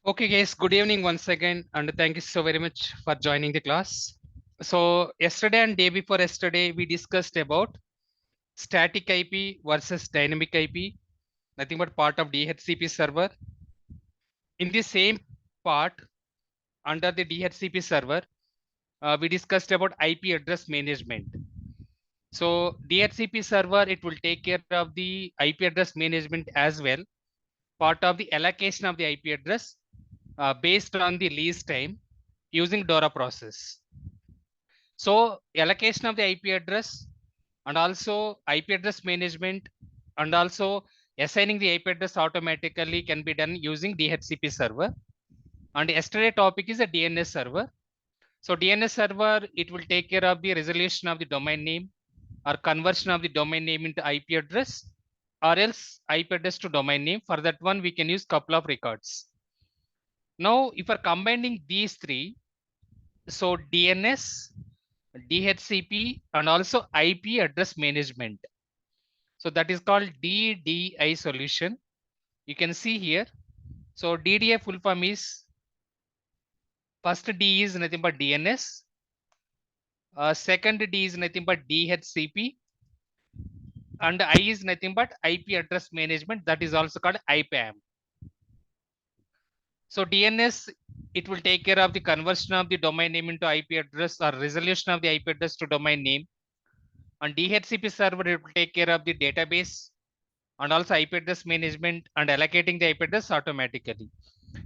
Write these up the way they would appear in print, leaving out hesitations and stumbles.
Okay, guys, good evening once again, and thank you so very much for joining the class. So, yesterday and day before yesterday, we discussed about static IP versus dynamic IP, nothing but part of DHCP server. In the same part, under the DHCP server, we discussed about IP address management. So, DHCP server, it will take care of the IP address management as well, part of the allocation of the IP address based on the lease time using DORA process. So allocation of the IP address and also IP address management and also assigning the IP address automatically can be done using DHCP server. And yesterday topic is a DNS server. So DNS server, it will take care of the resolution of the domain name or conversion of the domain name into IP address or else IP address to domain name. For that one, we can use couple of records. Now, if we're combining these three, so DNS, DHCP, and also IP address management. So that is called DDI solution. You can see here. So DDI full form is first D is nothing but DNS. Second D is nothing but DHCP. And I is nothing but IP address management. That is also called IPAM. So DNS, it will take care of the conversion of the domain name into IP address or resolution of the IP address to domain name. On DHCP server, it will take care of the database and also IP address management and allocating the IP address automatically.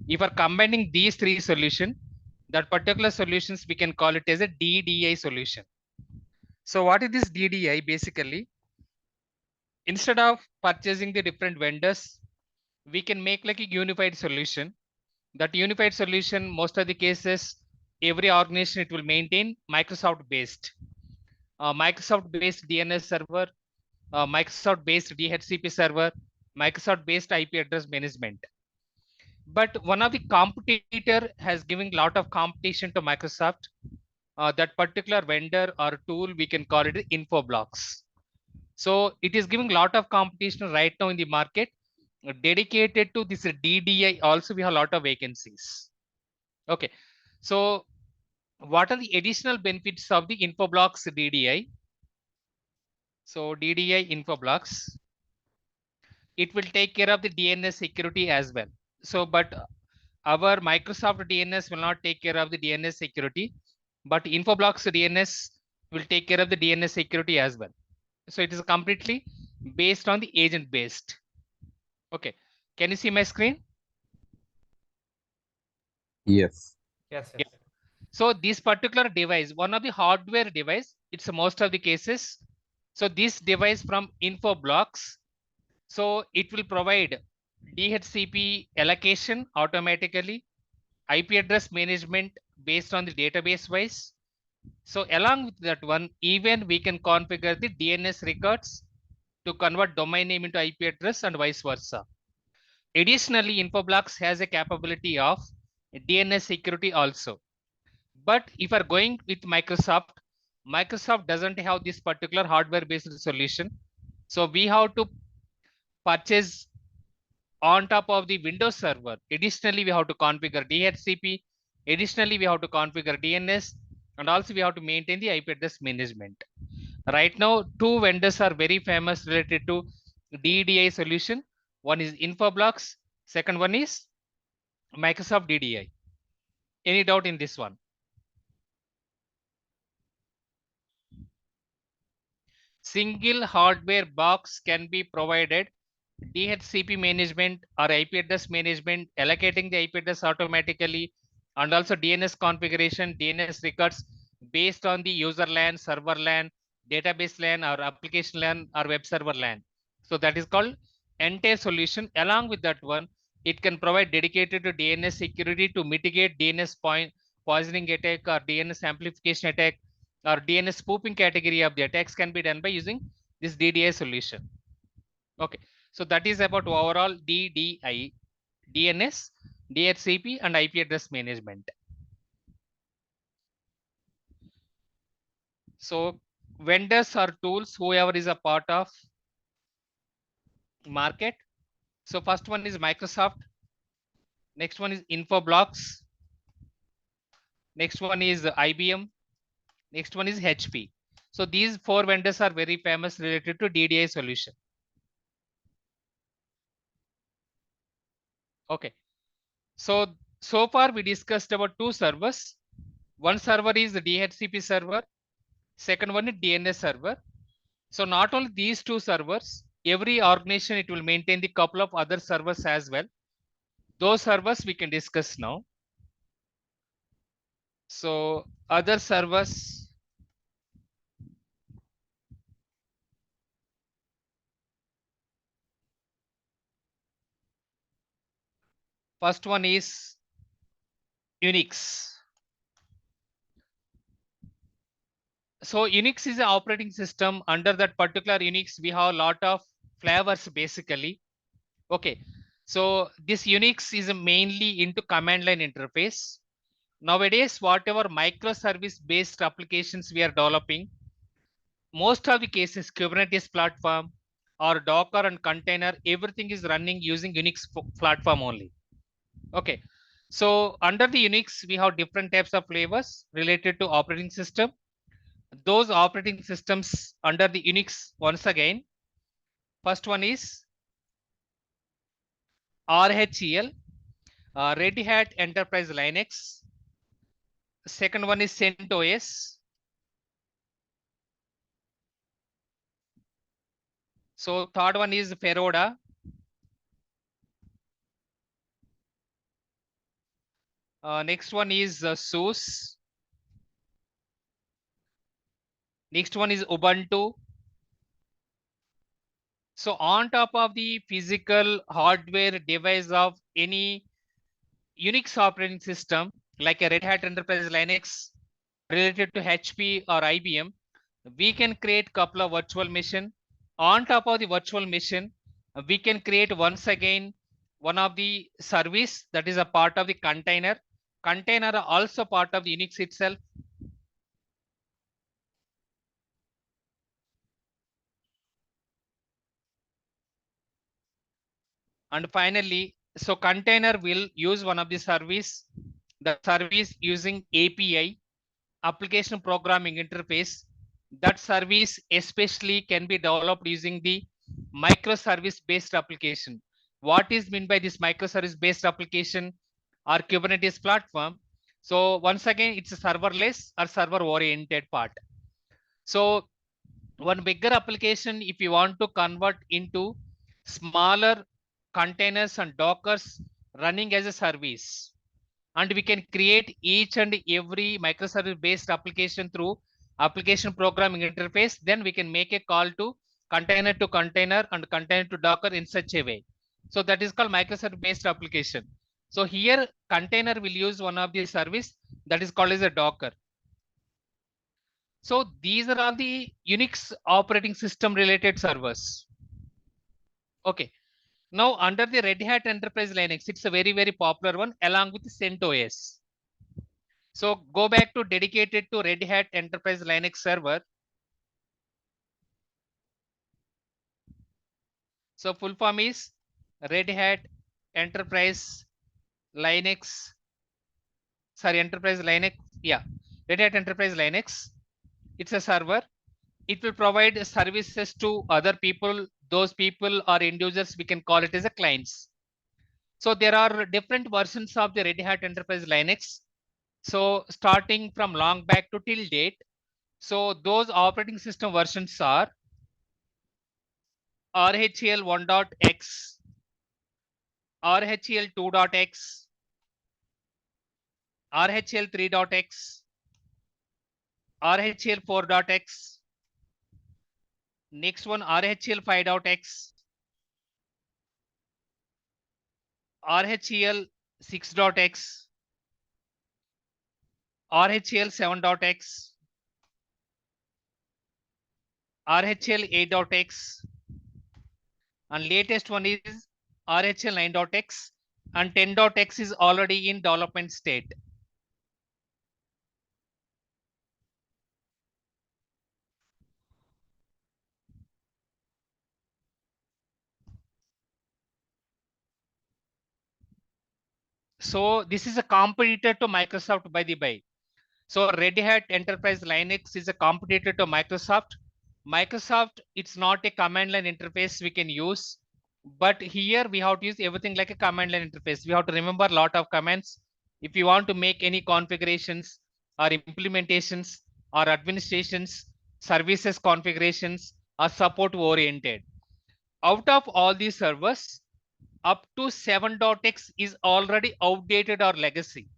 If we are combining these three solutions, that particular solutions, we can call it as a DDI solution. So what is this DDI? Basically, instead of purchasing the different vendors, we can make like a unified solution. That unified solution, most of the cases, every organization, it will maintain Microsoft based. Microsoft based DNS server, Microsoft based DHCP server, Microsoft based IP address management. But one of the competitor has given lot of competition to Microsoft. That particular vendor or tool, we can call it Infoblox. So it is giving lot of competition right now in the market. Dedicated to this DDI, also we have a lot of vacancies. Okay, so what are the additional benefits of the Infoblox DDI? So DDI Infoblox, it will take care of the DNS security as well. So, but our Microsoft DNS will not take care of the DNS security, but Infoblox DNS will take care of the DNS security as well. So it is completely based on the agent based. Okay, can you see my screen? Yes. Yes, Yeah. yes. So this particular device, one of the hardware device, it's most of the cases. So this device from Infoblox, so it will provide DHCP allocation automatically, IP address management based on the database wise. So along with that one, even we can configure the DNS records to convert domain name into IP address and vice versa. Additionally, Infoblox has a capability of DNS security also. But if you are going with Microsoft, Microsoft doesn't have this particular hardware based solution. So we have to purchase on top of the Windows server. Additionally, we have to configure DHCP. Additionally, we have to configure DNS, and also we have to maintain the IP address management. Right now, two vendors are very famous related to DDI solution. One is Infoblox. Second one is Microsoft DDI. Any doubt in this one? Single hardware box can be provided DHCP management or IP address management, allocating the IP address automatically, and also DNS configuration, DNS records based on the user LAN, server LAN, database LAN, or application LAN, or web server LAN. So that is called entire solution. Along with that one, it can provide dedicated to DNS security to mitigate DNS poisoning attack or DNS amplification attack or DNS spoofing category of the attacks can be done by using this DDI solution. Okay, so that is about overall DDI, DNS, DHCP, and IP address management. So vendors or tools, whoever is a part of market. So first one is Microsoft. Next one is Infoblox. Next one is IBM. Next one is HP. So these four vendors are very famous related to DDI solution. Okay. So far we discussed about two servers. One server is the DHCP server. Second one is DNS server. So not only these two servers, every organization it will maintain the couple of other servers as well. Those servers we can discuss now. So other servers, first one is Unix. So Unix is an operating system. Under that particular Unix, we have a lot of flavors basically. Okay. So this Unix is mainly into command line interface. Nowadays, whatever microservice based applications we are developing, most of the cases, Kubernetes platform or Docker and container, everything is running using Unix platform only. Okay. So under the Unix, we have different types of flavors related to operating system. Those operating systems under the Unix, once again, first one is RHEL, Red Hat Enterprise Linux. Second one is CentOS. So third one is Feroda. Next one is SUSE. Next one is Ubuntu. So on top of the physical hardware device of any Unix operating system, like a Red Hat Enterprise Linux related to HP or IBM, we can create couple of virtual machine. On top of the virtual machine, we can create once again one of the service that is a part of the container. Container are also part of the Unix itself. And finally, so container will use one of the service, the service using API, application programming interface. That service especially can be developed using the microservice based application. What is meant by this microservice based application or Kubernetes platform? So once again, it's a serverless or server oriented part. So one bigger application, if you want to convert into smaller containers and dockers running as a service, and we can create each and every microservice based application through application programming interface, then we can make a call to container and container to docker in such a way. So that is called microservice based application. So here container will use one of the service that is called as a docker. So these are all the Unix operating system related servers. Okay. Now under the Red Hat Enterprise Linux, it's a very, very popular one along with CentOS. So go back to dedicated to Red Hat Enterprise Linux server. So full form is Red Hat Enterprise Linux. Sorry, Enterprise Linux. Yeah, Red Hat Enterprise Linux. It's a server. It will provide services to other people. Those people or end users, we can call it as a clients. So there are different versions of the Red Hat Enterprise Linux. So starting from long back to till date. So those operating system versions are RHEL 1.x, RHEL 2.x, RHEL 3.x, RHEL 4.x, next one RHEL 5.x, RHEL 6.x, RHEL 7.x, RHEL 8.x, and latest one is RHEL 9.x, and 10.x is already in development state. So this is a competitor to Microsoft by the by. So Red Hat Enterprise Linux is a competitor to Microsoft. Microsoft, it's not a command line interface we can use, but here we have to use everything like a command line interface. We have to remember a lot of commands. If you want to make any configurations or implementations or administrations, services configurations or support oriented. Out of all these servers, up to 7.x is already outdated or legacy.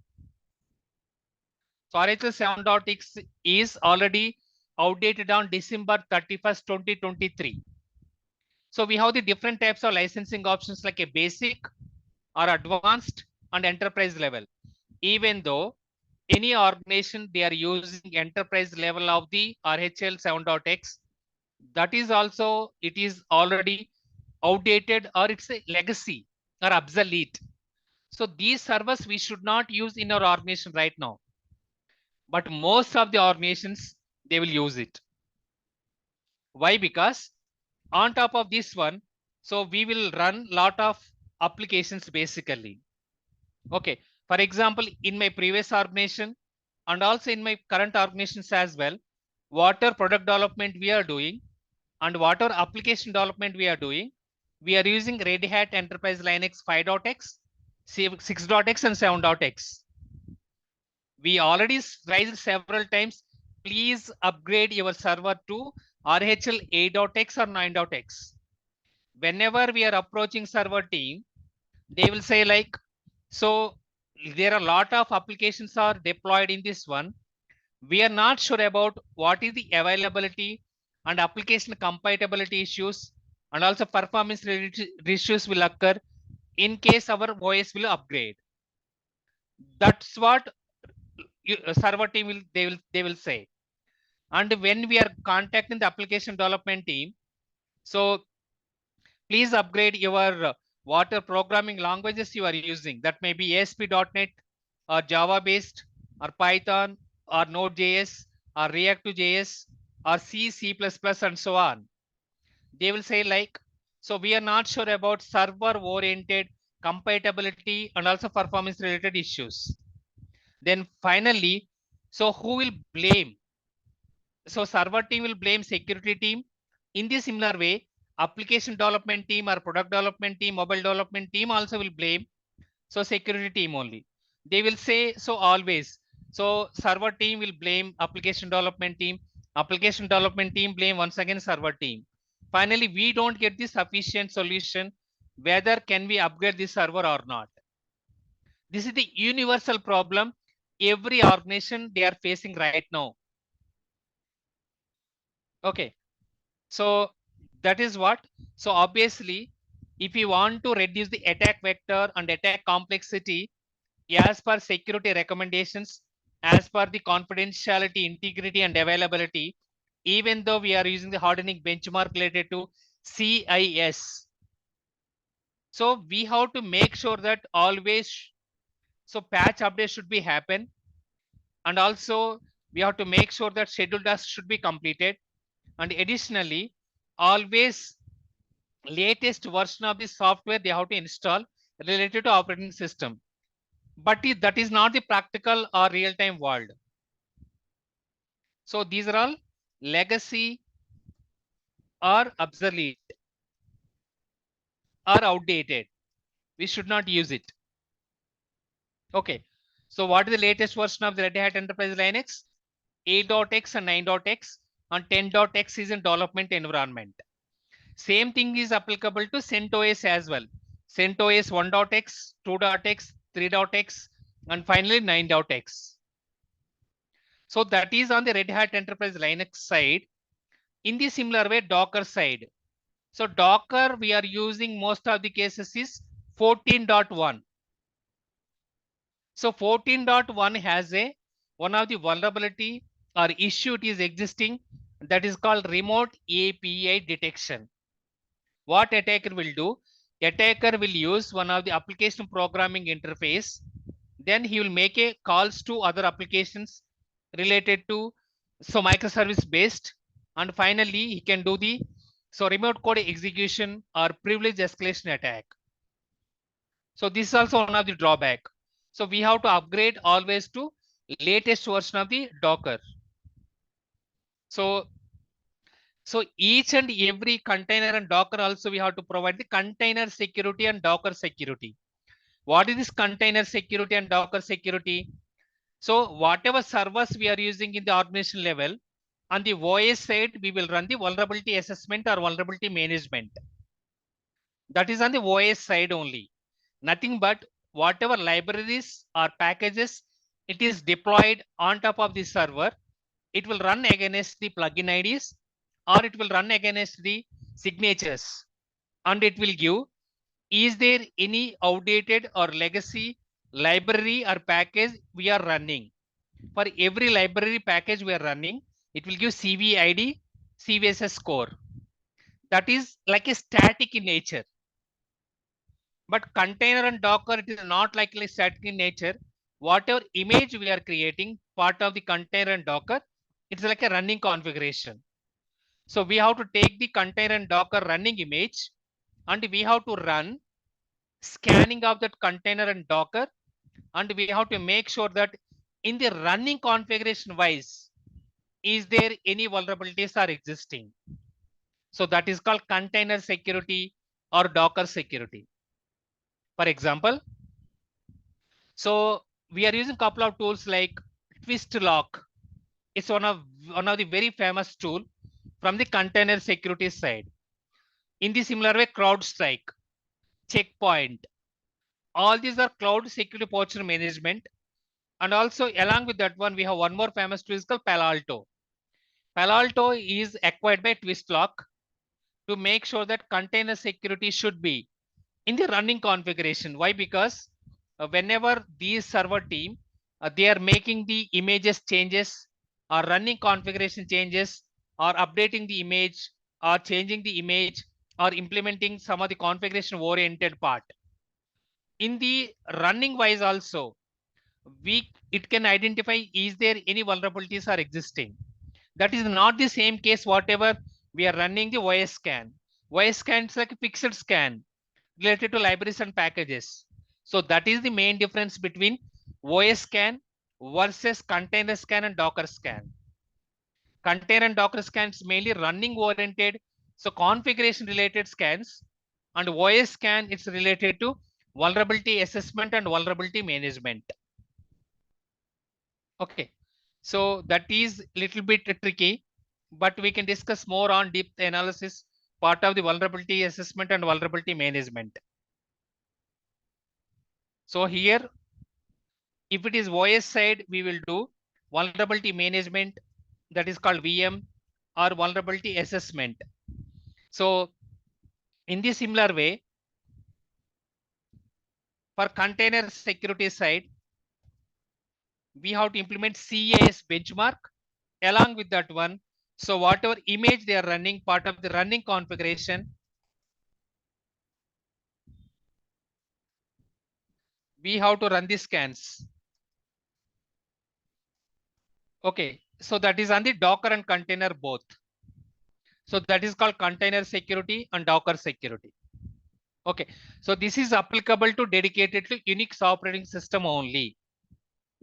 So RHEL 7.x is already outdated on December 31st, 2023. So we have the different types of licensing options like a basic or advanced and enterprise level. Even though any organization they are using enterprise level of the RHEL 7.x, that is also, it is already outdated or it's a legacy or obsolete. So these servers we should not use in our organization right now, but most of the organizations they will use it. Why? Because on top of this one, so we will run lot of applications basically. Okay, for example, in my previous organization and also in my current organizations as well, whatever product development we are doing and whatever application development we are doing, we are using Red Hat Enterprise Linux 5.x, 6.x and 7.x. We already raised several times, please upgrade your server to RHEL 8.x or 9.x. Whenever we are approaching server team, they will say like, so there are a lot of applications are deployed in this one. We are not sure about what is the availability and application compatibility issues, and also performance issues will occur in case our OS will upgrade. That's what server team will they will say. And when we are contacting the application development team, so please upgrade your what programming languages you are using. That may be ASP.NET or Java based or Python or Node.js or React.js or C, C++ and so on. They will say like, so we are not sure about server oriented compatibility and also performance related issues. Then finally, so who will blame? So server team will blame security team. In the similar way, application development team or product development team, mobile development team also will blame. So security team only. They will say so always. So server team will blame application development team blame once again server team. Finally, we don't get the sufficient solution whether can we upgrade this server or not. This is the universal problem every organization they are facing right now. Okay. So that is what. So obviously, if you want to reduce the attack vector and attack complexity, as per security recommendations, as per the confidentiality, integrity, and availability, even though we are using the hardening benchmark related to CIS. So we have to make sure that always, so patch updates should be happen. And also we have to make sure that scheduled tasks should be completed. And additionally, always latest version of the software they have to install related to operating system. But that is not the practical or real-time world. So these are all legacy or obsolete or outdated. We should not use it. Okay. So what is the latest version of the Red Hat Enterprise Linux? 8.x and 9.x and 10.x is in development environment. Same thing is applicable to CentOS as well. CentOS 1.x, 2.x, 3.x, and finally 9.x. So that is on the Red Hat Enterprise Linux side. In the similar way, Docker side. So Docker, we are using most of the cases is 14.1. So 14.1 has a one of the vulnerability or issue it is existing that is called remote API detection. What attacker will do? Attacker will use one of the application programming interface. Then he will make a calls to other applications related to so microservice based, and finally he can do the so remote code execution or privilege escalation attack. So this is also one of the drawback. So we have to upgrade always to latest version of the Docker. So each and every container and Docker also we have to provide the container security and Docker security. What is this container security and Docker security? So whatever servers we are using in the organization level, on the OS side, we will run the vulnerability assessment or vulnerability management. That is on the OS side only. Nothing but whatever libraries or packages it is deployed on top of the server, it will run against the plugin IDs or it will run against the signatures, and it will give, is there any outdated or legacy library or package we are running. For every library package we are running, it will give CVID, CVSS score. That is like a static in nature. But container and Docker, it is not likely static in nature. Whatever image we are creating, part of the container and Docker, it's like a running configuration. So we have to take the container and Docker running image, and we have to run scanning of that container and Docker, and we have to make sure that in the running configuration wise, is there any vulnerabilities are existing. So that is called container security or Docker security. For example, so we are using a couple of tools like twist lock. It's one of the very famous tool from the container security side. In the similar way, CrowdStrike, Checkpoint, all these are cloud security posture management. And also along with that one, we have one more famous tool is called Palo Alto. Palo Alto is acquired by Twistlock to make sure that container security should be in the running configuration. Why? Because whenever these server team, they are making the images changes or running configuration changes or updating the image or changing the image or implementing some of the configuration oriented part. In the running wise also, it can identify is there any vulnerabilities are existing. That is not the same case whatever we are running the OS scan. OS scan is like a fixed scan related to libraries and packages. So that is the main difference between OS scan versus container scan and Docker scan. Container and Docker scans mainly running oriented, so configuration related scans, and OS scan it's related to vulnerability assessment and vulnerability management. Okay, so that is little bit tricky, but we can discuss more on deep analysis part of the vulnerability assessment and vulnerability management. So here, if it is OS side, we will do vulnerability management, that is called VM, or vulnerability assessment. So in the similar way, for container security side, we have to implement CAS benchmark along with that one. So whatever image they are running, part of the running configuration, we have to run the scans. Okay, so that is on the Docker and container both. So that is called container security and Docker security. Okay, so this is applicable to dedicated to Unix operating system only.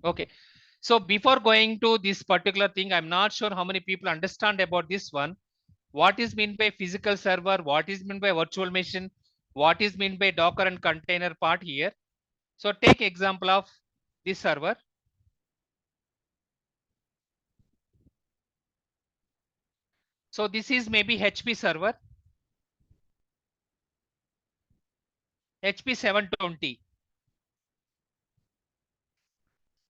Okay, so before going to this particular thing, I'm not sure how many people understand about this one. What is meant by physical server? What is meant by virtual machine? What is meant by Docker and container part here? So take example of this server. So this is maybe HP server, HP 720.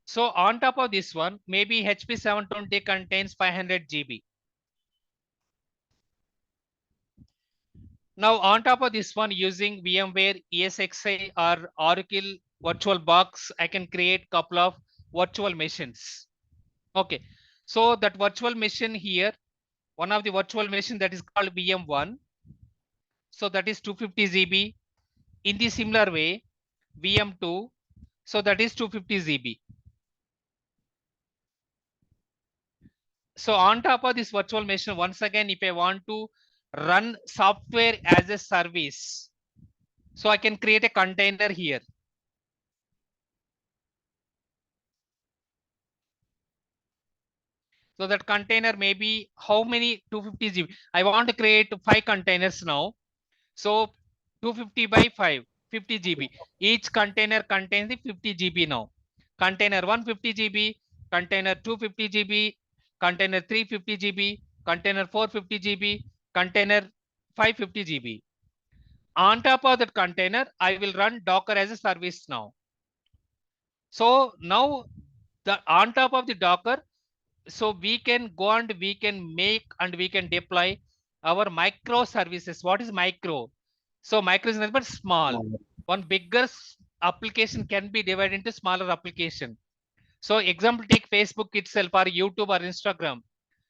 So on top of this one, maybe HP 720 contains 500 GB. Now on top of this one, using VMware ESXi or Oracle VirtualBox, I can create couple of virtual machines. Okay, so that virtual machine here, one of the virtual machine that is called VM1. So that is 250 GB. In the similar way, VM2, so that is 250 GB. So on top of this virtual machine, once again, if I want to run software as a service, so I can create a container here. So that container may be how many 250 GB. I want to create 5 containers now. So 250 by 5, 50 GB. Each container contains the 50 GB now. Container 150 GB, container 250 GB, container 350 GB, container 450 GB, container 550 GB. On top of that container, I will run Docker as a service now. So now the on top of the Docker, so we can go and we can make and we can deploy our microservices. What is micro? So micro is nothing but small. One bigger application can be divided into smaller application. So example, take Facebook itself or YouTube or Instagram.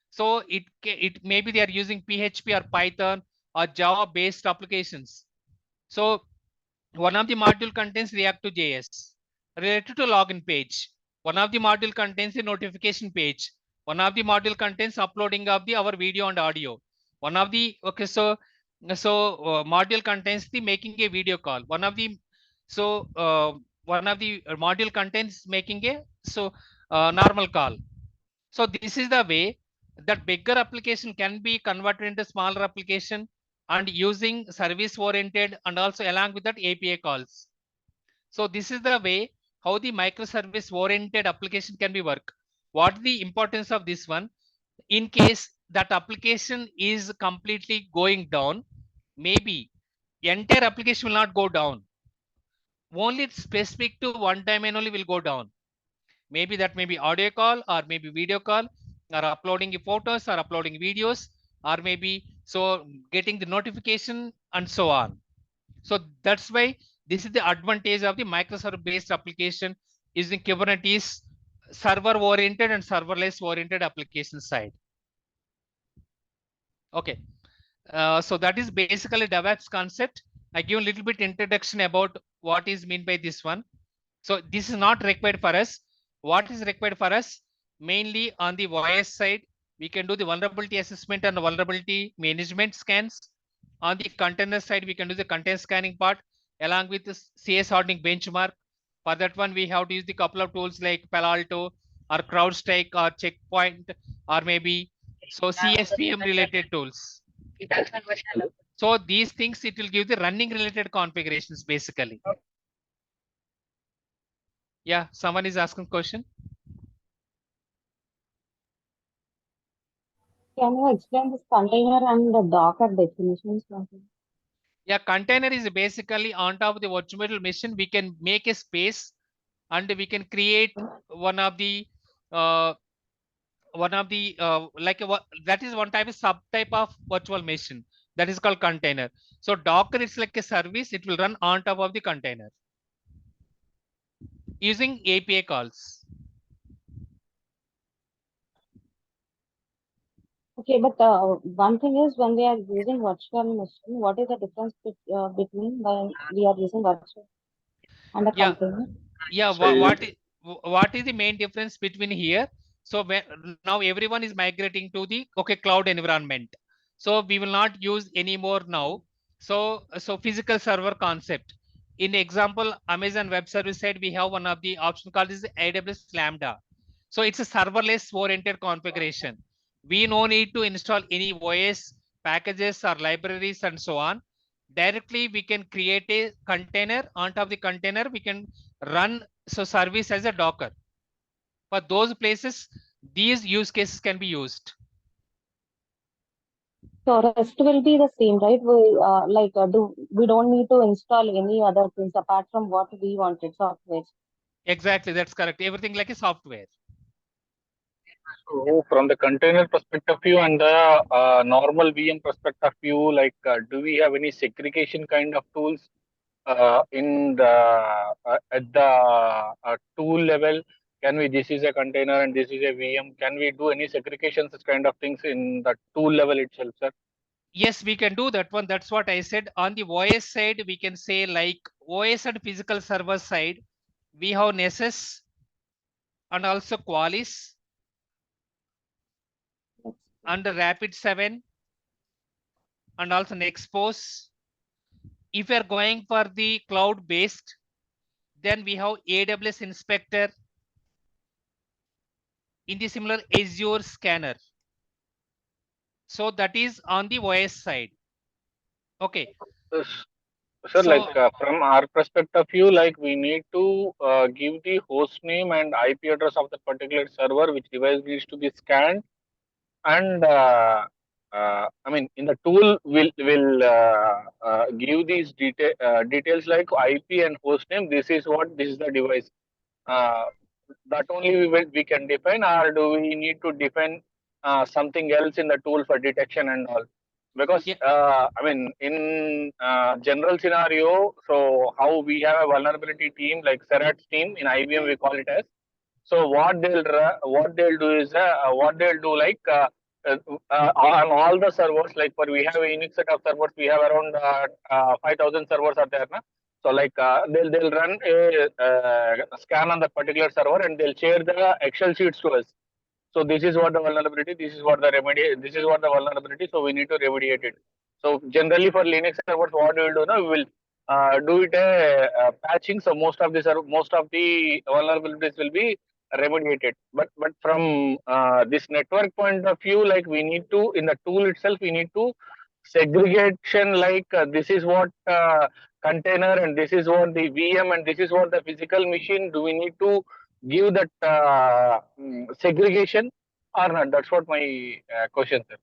So it maybe they are using PHP or Python or Java based applications. So one of the module contains React to JS related to login page. One of the module contains the notification page. One of the module contains uploading of the our video and audio. One of the module contains the making a video call. One of the module contains making a normal call. So this is the way that bigger application can be converted into smaller application and using service oriented and also along with that API calls. So this is the way how the microservice oriented application can be work. What the importance of this one? In case that application is completely going down, maybe entire application will not go down. Only specific to one domain only will go down. Maybe that may be audio call or maybe video call or uploading photos or uploading videos or maybe so getting the notification and so on. So that's why this is the advantage of the microservice based application using Kubernetes server oriented and serverless oriented application side. Okay. So that is basically DevOps concept. I give a little bit introduction about what is meant by this one. So this is not required for us. What is required for us? Mainly on the OS side, we can do the vulnerability assessment and vulnerability management scans. On the container side, we can do the content scanning part along with the CS hardening benchmark. For that one, we have to use the couple of tools like Palo Alto or CrowdStrike or Checkpoint or maybe so CSPM related tools. So these things, it will give the running related configurations basically. Yeah, someone is asking question. Can you explain this container and the Docker definitions? Yeah, container is basically on top of the virtual machine. We can make a space and we can create one of the that is one type of subtype of virtual machine that is called container. So Docker is like a service. It will run on top of the container using API calls. Okay, but one thing is when we are using virtual machine, what is the difference between when we are using virtual and a Yeah, container? yeah. What is the main difference between here? So now everyone is migrating to the cloud environment. So we will not use anymore now. So physical server concept. In example, Amazon Web Service side, we have one of the option called is AWS Lambda. So it's a serverless oriented configuration. We no need to install any OS packages or libraries and so on. Directly we can create a container. On top of the container we can run service as a Docker. For those places these use cases can be used. So rest will be the same, right? We don't need to install any other things apart from what we wanted, software. Exactly, that's correct. Everything like a software. So from the container perspective view and the normal VM perspective view, do we have any segregation kind of tools in the at the tool level? Can we, this is a container and this is a VM? Can we do any segregation, such kind of things in the tool level itself, sir? Yes, we can do that one. That's what I said. On the OS side, we can say like OS and physical server side, we have Nessus and also Qualys and Rapid7 and also Nexpose. If you are going for the cloud based, then we have AWS Inspector, in the similar Azure scanner. So that is on the OS side. Okay. S- Sir, So like from our perspective view, like we need to give the host name and IP address of the particular server, which device needs to be scanned, and I mean, in the tool will give these details like IP and host name. This is what this is the device. Uh, that only we can define, or do we need to define something else in the tool for detection and all? Because yeah, I mean, in general scenario, so how we have a vulnerability team like Serat's team in IBM, we call it as. So what they'll do is what they'll do like uh, on all the servers, like for we have a unique set of servers, we have around 5,000 servers are there na. So like they'll run a scan on the particular server, and they'll share the Excel sheets to us. So this is what the vulnerability, this is what the remedy, this is what the vulnerability. So we need to remediate it. So generally for Linux servers, what we will do now, we will do it patching. So most of the vulnerabilities will be remediated. But from this network point of view, like we need to in the tool itself, we need to segregation like this is what container, and this is what the VM, and this is what the physical machine. Do we need to give that segregation or not? That's what my question, sir.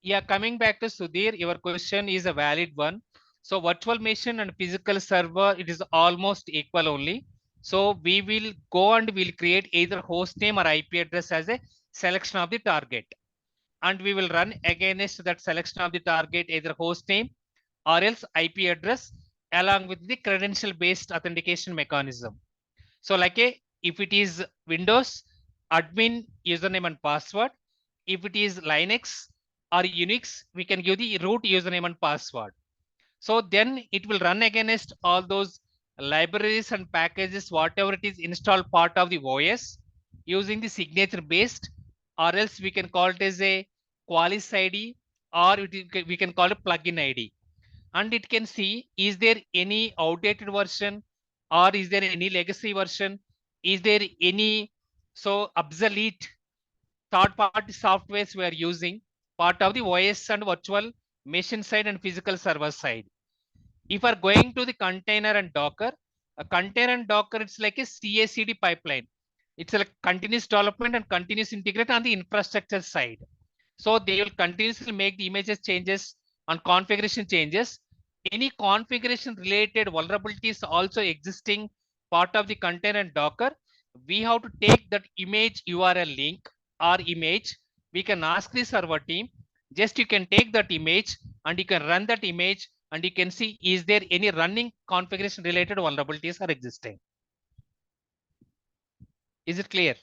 yeah, coming back to Sudhir, your question is a valid one. So virtual machine and physical server, it is almost equal only. So we will go and we'll create either host name or IP address as a selection of the target. And we will run against that selection of the target either host name or else IP address along with the credential based authentication mechanism. So like if it is Windows, admin username and password. If it is Linux or Unix, we can give the root username and password. So then it will run against all those libraries and packages, whatever it is installed part of the OS using the signature based, or else we can call it as a Qualys ID, or we can call it plugin ID. And it can see, is there any outdated version, or is there any legacy version? Is there any so obsolete third party softwares we are using, part of the OS and virtual machine side and physical server side. If we are going to the container and Docker, a container and Docker, it's like a CI/CD pipeline. It's a continuous development and continuous integrate on the infrastructure side. So they will continuously make the images changes and configuration changes. Any configuration related vulnerabilities also existing part of the container and Docker. We have to take that image URL link or image. We can ask the server team, just you can take that image and you can run that image and you can see, is there any running configuration related vulnerabilities are existing. Is it clear?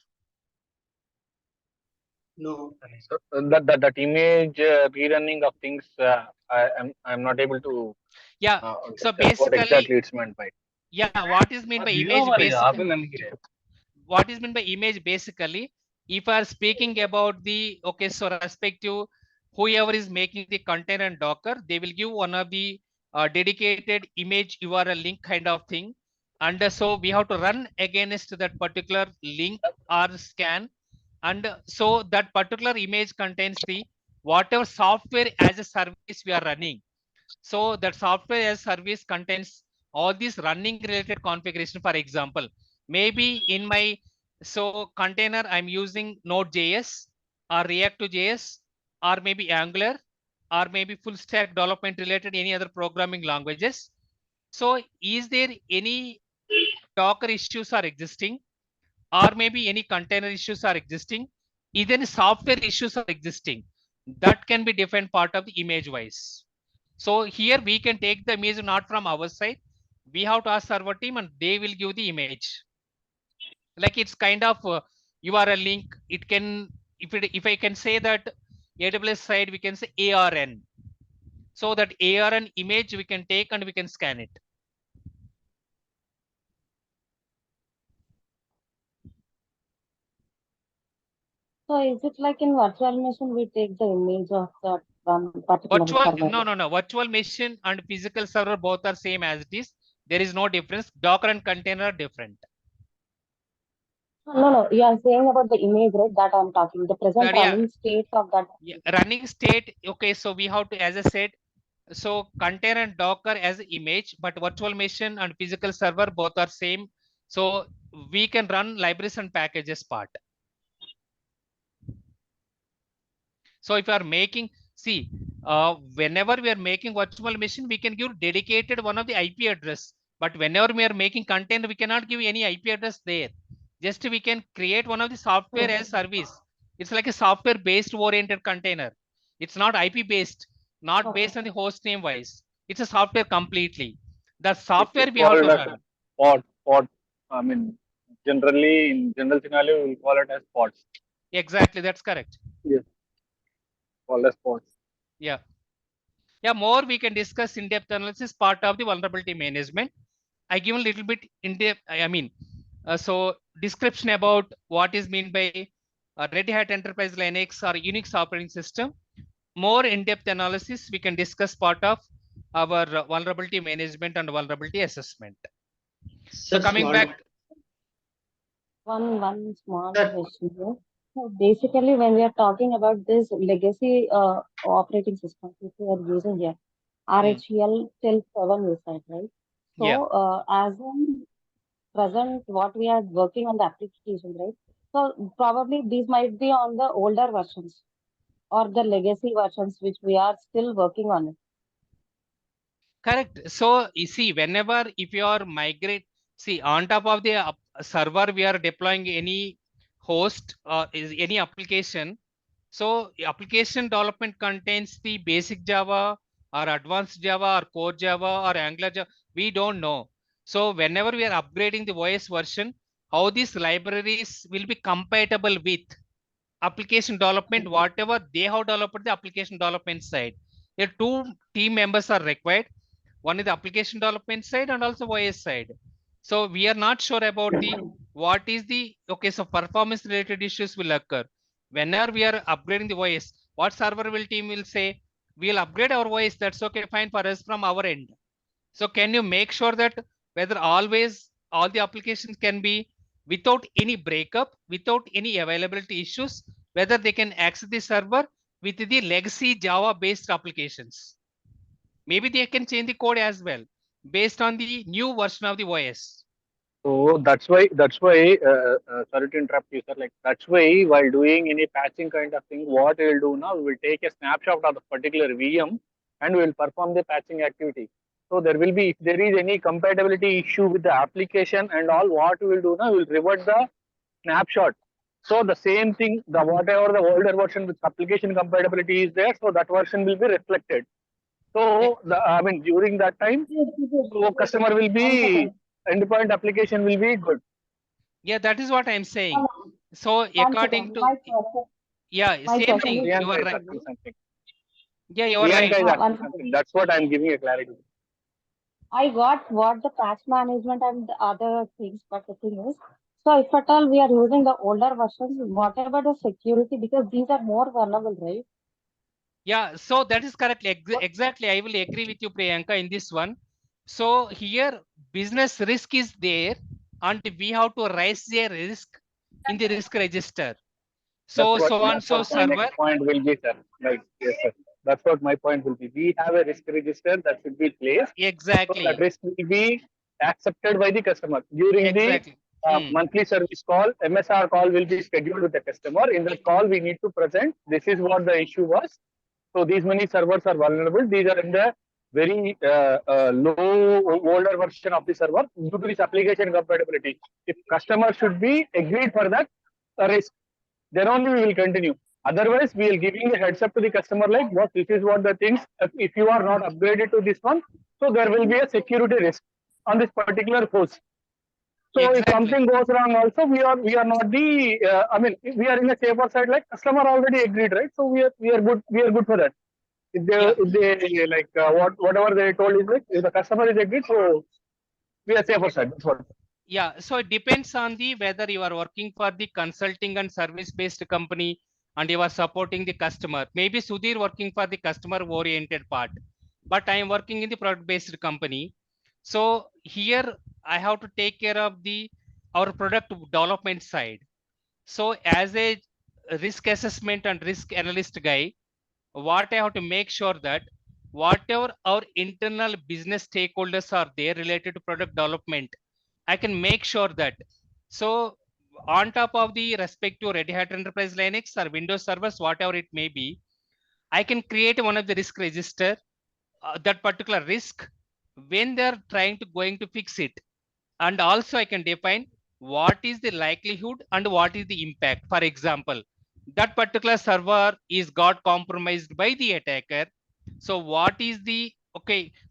No. So that image rerunning of things, I'm not able to Yeah. So get what basically, exactly it's meant by. yeah, what is meant by image basically? What is meant by image basically, if I are speaking about the, okay, so respective whoever is making the container and Docker, they will give one of the dedicated image URL link kind of thing, and so we have to run against that particular link or scan, and so that particular image contains the whatever software as a service we are running. So that software as service contains all these running related configuration. For example, maybe in my so container I'm using Node.js or React to JS or maybe Angular or maybe full stack development related any other programming languages. So is there any Docker issues are existing, or maybe any container issues are existing? Is there any software issues are existing? That can be different part of the image wise. So here we can take the image not from our side. We have to ask server team and they will give the image. Like it's kind of URL link. It can, if I can say that AWS side, we can say ARN. So that ARN image we can take and we can scan it. So is it like in virtual machine we take the image of that particular Virtual, server? no. Virtual machine and physical server both are same as it is. There is no difference. Docker and container are different. No. You are saying about the image, right? That I'm talking. The present But yeah, running state of that. running state. Okay, so we have to, as I said, so container and Docker as image, but virtual machine and physical server both are same. So we can run libraries and packages part. So if you are making, see, whenever we are making virtual machine, we can give dedicated one of the IP address. But whenever we are making container, we cannot give any IP address there. Just we can create one of the software as service. It's like a software based oriented container. It's not IP based, not Okay. based on the host name wise. It's a software completely. The It's software we have called to as a run. pod. I mean, generally in general scenario, we'll call it as pods. Exactly, that's correct. Yes, called as pods. Yeah. Yeah, more we can discuss in-depth analysis part of the vulnerability management. I give a little bit in-depth, I mean, so description about what is meant by Red Hat Enterprise Linux or Unix operating system. More in-depth analysis we can discuss part of our vulnerability management and vulnerability assessment. So Sir, coming small. back, One small Sir, question here. So basically, when we are talking about this legacy operating system which we are using here, hmm, RHEL till 7 you said, right? yeah, So as in present, what we are working on the application, right? So probably these might be on the older versions or the legacy versions which we are still working on it. correct. So you see, whenever if you are migrate, see on top of the server, we are deploying any host is any application. So application development contains the basic Java or advanced Java or core Java or Angular Java. We don't know. So whenever we are upgrading the OS version, how these libraries will be compatible with application development, whatever they have developed the application development side. Here two team members are required. One is the application development side and also OS side. So we are not sure about the what is the okay. So performance related issues will occur whenever we are upgrading the OS. What server will team will say we'll upgrade our OS. That's okay, fine for us from our end. So can you make sure that whether always all the applications can be without any breakup, without any availability issues, whether they can access the server with the legacy Java based applications. Maybe they can change the code as well based on the new version of the OS. So that's why, sorry to interrupt you, sir. Like that's why while doing any patching kind of thing, what we'll do now, we will take a snapshot of the particular VM and we will perform the patching activity. So there will be, if there is any compatibility issue with the application and all, what we will do now, we will revert the snapshot. So the same thing, the whatever the older version with application compatibility is there, so that version will be reflected. Eh, So the, I mean during that time, so customer will One be second. endpoint application will be good. Yeah, that is what I'm saying. One, So one according second. to My same question thing. is You Priyanka are is right. asking something. Yeah, you are right. Priyanka is one asking second. something. That's what I'm giving a clarity. I got what the patch management and the other things, but the thing is, so if at all we are using the older versions, whatever the security, because these are more vulnerable, right? Yeah, so that is correct. What? Exactly. I will agree with you, Priyanka, in this one. So here business risk is there and we have to raise a risk in the risk register. So so on That's so what my server. next point will be, sir. Like yes, sir. That's what my point will be. We have a risk register that should be placed, so that Exactly. risk will be accepted by the customer during the Exactly. Hmm. monthly service call. MSR call will be scheduled with the customer. In that call, we need to present this is what the issue was. So these many servers are vulnerable. These are in the very low older version of the server due to this application compatibility. If customer should be agreed for that risk, then only we will continue. Otherwise, we will giving a heads up to the customer like what this is what the things. If you are not upgraded to this one, so there will be a security risk on this particular host. So if Exactly. something goes wrong, also we are not the. I mean, we are in a safer side. Like customer already agreed, right? So we are good. We are good for that. Yeah. If they like whatever they told is like if the customer is agreed, so we are safer side. That's what. Yeah, so it depends on the whether you are working for the consulting and service based company and you are supporting the customer. Maybe Sudhir working for the customer oriented part, but I am working in the product based company. So here I have to take care of the our product development side. So as a risk assessment and risk analyst guy, what I have to make sure that whatever our internal business stakeholders are there related to product development, I can make sure that. So on top of the respective Red Hat Enterprise Linux or Windows servers, whatever it may be, I can create one of the risk register, that particular risk when they're trying to going to fix it. And also I can define what is the likelihood and what is the impact. For example, that particular server is got compromised by the attacker. So what is the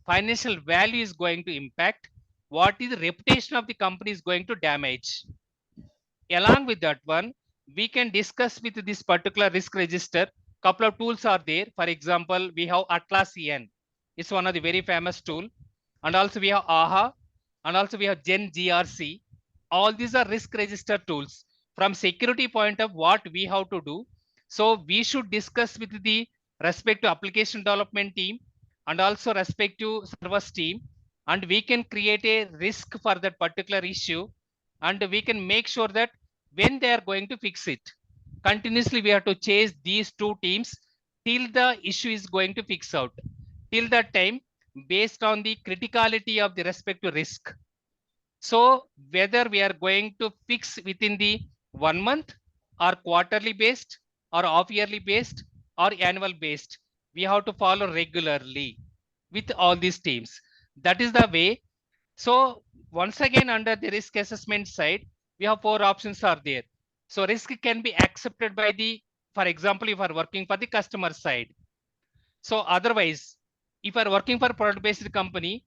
financial value is going to impact? What is the reputation of the company is going to damage? Along with that one, we can discuss with this particular risk register. Couple of tools are there. For example, we have Atlassian. It's one of the very famous tool. And also we have AHA, and also we have Gen GRC. All these are risk register tools. From security point of what we have to do. So we should discuss with the respective application development team and also respective service team, and we can create a risk for that particular issue, and we can make sure that when they are going to fix it, continuously we have to chase these two teams till the issue is going to fix out. Till that time, based on the criticality of the respective risk, so whether we are going to fix within the 1 month or quarterly based or half yearly based or annual based, we have to follow regularly with all these teams. That is the way. So once again, under the risk assessment side, we have 4 options are there. So risk can be accepted by the, for example, if you are working for the customer side. So otherwise, if you are working for product based company,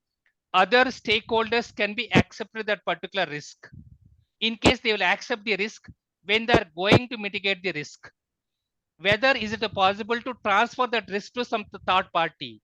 other stakeholders can be accepted that particular risk. In case they will accept the risk when they are going to mitigate the risk, whether is it possible to transfer that risk to some third party?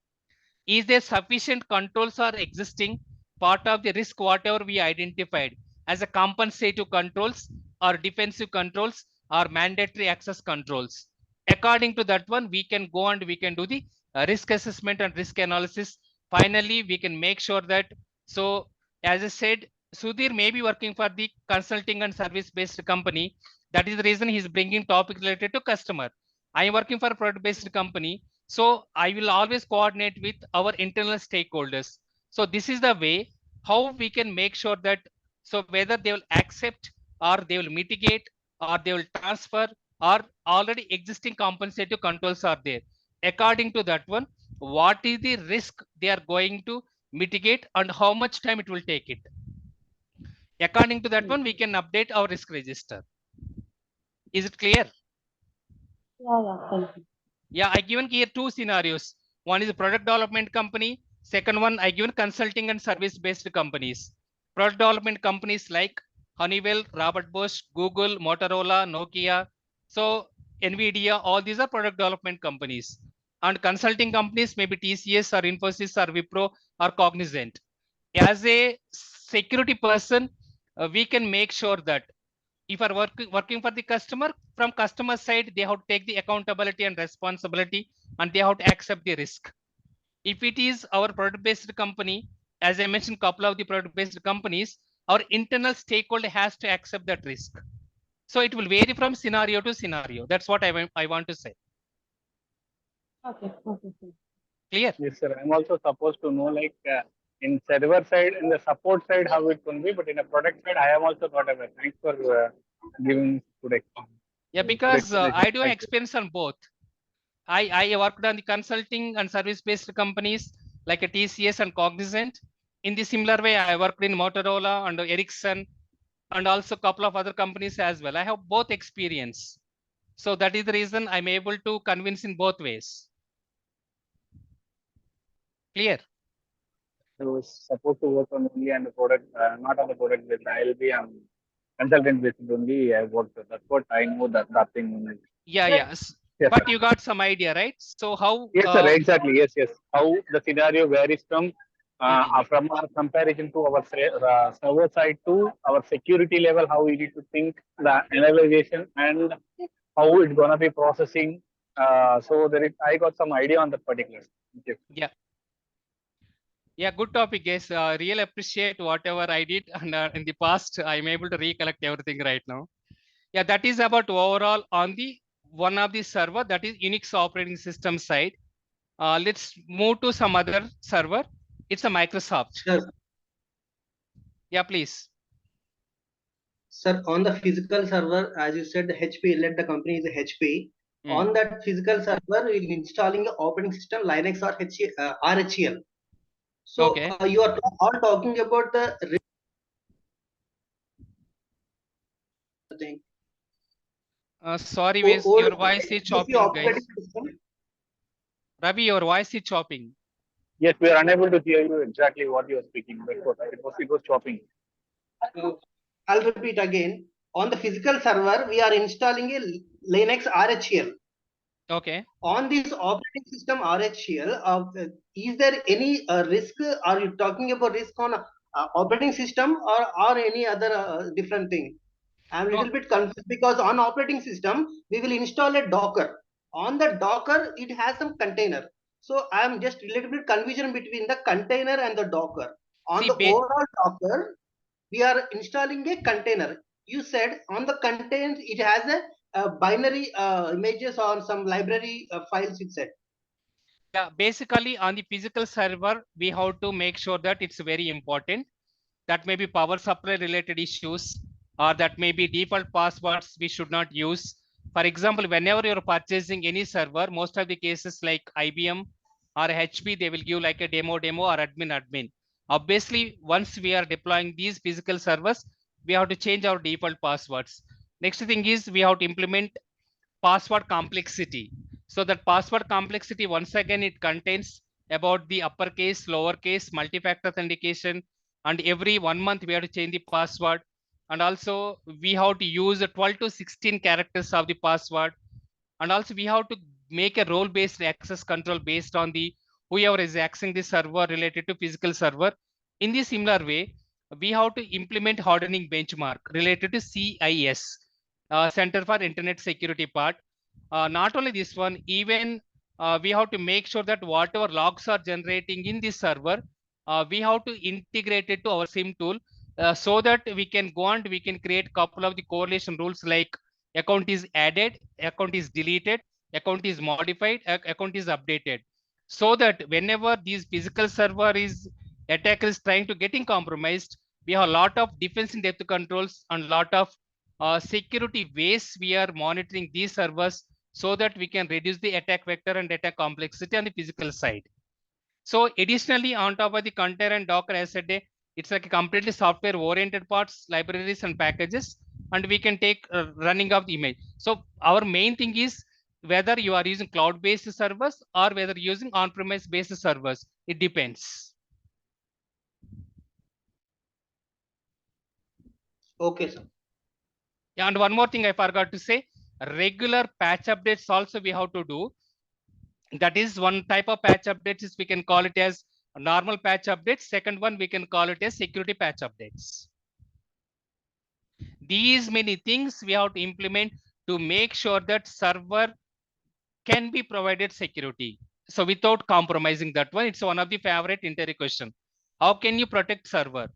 Is there sufficient controls are existing part of the risk whatever we identified as a compensative controls or defensive controls or mandatory access controls? According to that one, we can go and we can do the risk assessment and risk analysis. Finally, we can make sure that, so as I said, Sudhir may be working for the consulting and service based company. That is the reason he's bringing topic related to customer. I am working for a product based company. So I will always coordinate with our internal stakeholders. So this is the way how we can make sure that, so whether they will accept or they will mitigate or they will transfer or already existing compensative controls are there. According to that one, what is the risk they are going to mitigate and how much time it will take it. According to that one, we can update our risk register. Is it clear? Yeah, thank you. Yeah, I given here 2 scenarios. One is a product development company. Second one, I given consulting and service based companies. Product development companies like Honeywell, Robert Bosch, Google, Motorola, Nokia. So Nvidia, all these are product development companies. And consulting companies may be TCS or Infosys or Wipro or Cognizant. As a security person, we can make sure that if are working for the customer, from customer side they have to take the accountability and responsibility and they have to accept the risk. If it is our product based company, as I mentioned couple of the product based companies, our internal stakeholder has to accept that risk. So it will vary from scenario to scenario. That's what I want to say. Okay, okay. Clear? Yes, sir. I'm also supposed to know, like, in server side, in the support side, how it will be, but in a product side, I am also not aware. Thanks for giving good explanation. Yeah, Good because explanation. I do have Thank you. experience on both. I worked on the consulting and service based companies like a TCS and Cognizant. In the similar way, I worked in Motorola and Ericsson and also a couple of other companies as well. I have both experience. So that is the reason I'm able to convince in both ways. Clear? I was supposed to work on only on the product, not on the product base. I'll be on consultant basis only. I worked. That's what I know. That thing only. Yeah, yes. Yes, But sir. you got some idea, right? So how? Yes, sir. Exactly. Yes, yes. How the scenario varies from our comparison to our server side to our security level, how we need to think the analyzation and how it's gonna be processing. So there is, I got some idea on that particular. Thank you. Yeah. Yeah, good topic, guys. Really appreciate whatever I did, and in the past, I'm able to recollect everything right now. Yeah, that is about overall on the one of the server, that is Unix operating system side. Let's move to some other server. It's a Microsoft. Sir, Yeah, please. sir, on the physical server, as you said, the HP, let the company is a HP. Hmm. On that physical server, we're installing the operating system Linux or RHEL. So Okay. you are all talking about the thing. Sorry, Old your voice is legacy chopping, guys. operating system. Ravi, your voice is chopping. Yes, we are unable to hear you exactly what you are speaking. Because it was chopping. Uh, I'll repeat again. On the physical server, we are installing a Linux RHEL. Okay. On this operating system RHEL, is there any risk? Are you talking about risk on operating system or any other different thing? I'm a No, little bit confused because on operating system we will install a Docker. On the Docker, it has some container. So I'm just a little bit confusion between the container and the Docker. On see, the overall Docker, we are installing a container. You said on the container it has a binary images or some library files. It said. yeah, basically on the physical server, we have to make sure that it's very important. That may be power supply related issues, or that may be default passwords we should not use. For example, whenever you're purchasing any server, most of the cases like IBM or HP, they will give like a demo or admin. Obviously, once we are deploying these physical servers, we have to change our default passwords. Next thing is we have to implement password complexity. So that password complexity, once again, it contains about the uppercase, lowercase, multi-factor authentication, and every 1 month we have to change the password. And also we have to use 12 to 16 characters of the password. And also we have to make a role-based access control based on the whoever is accessing the server related to physical server. In the similar way, we have to implement hardening benchmark related to CIS, Center for Internet Security part. Not only this one, even we have to make sure that whatever logs are generating in this server, we have to integrate it to our SIM tool, so that we can go and we can create couple of the correlation rules like account is added, account is deleted, account is modified, account is updated, so that whenever these physical server is attacker is trying to getting compromised, we have a lot of defense in depth controls and lot of security ways we are monitoring these servers, so that we can reduce the attack vector and attack complexity on the physical side. So additionally, on top of the container and Docker, as I said, it's like a completely software oriented parts, libraries and packages, and we can take running of the image. So our main thing is whether you are using cloud-based servers or whether using on-premise based servers. It depends. Okay, sir. Yeah, and one more thing I forgot to say, regular patch updates also we have to do. That is one type of patch updates is we can call it as normal patch updates. Second one, we can call it as security patch updates. These many things we have to implement to make sure that server can be provided security. So without compromising that one, it's one of the favorite interview question. How can you protect server?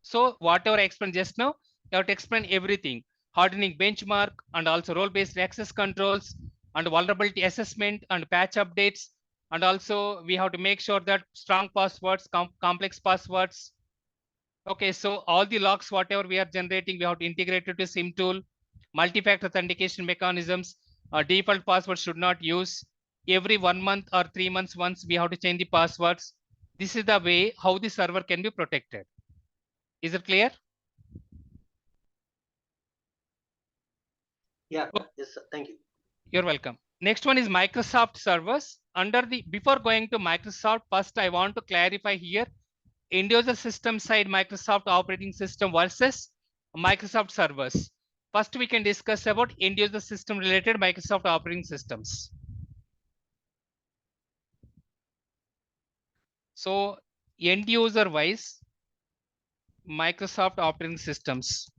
So whatever I explained just now, you have to explain everything. Hardening benchmark and also role-based access controls and vulnerability assessment and patch updates. And also we have to make sure that strong passwords, complex passwords. Okay, so all the logs, whatever we are generating, we have to integrate it to SIM tool, multi-factor authentication mechanisms, default password should not use. Every 1 month or 3 months once, we have to change the passwords. This is the way how the server can be protected. Is it clear? Yeah. Oh, Yes, sir. Thank you. you're welcome. Next one is Microsoft servers. Under the before going to Microsoft, first I want to clarify here end user system side Microsoft operating system versus Microsoft servers. First, we can discuss about end user system related Microsoft operating systems. So end user wise, Microsoft operating systems.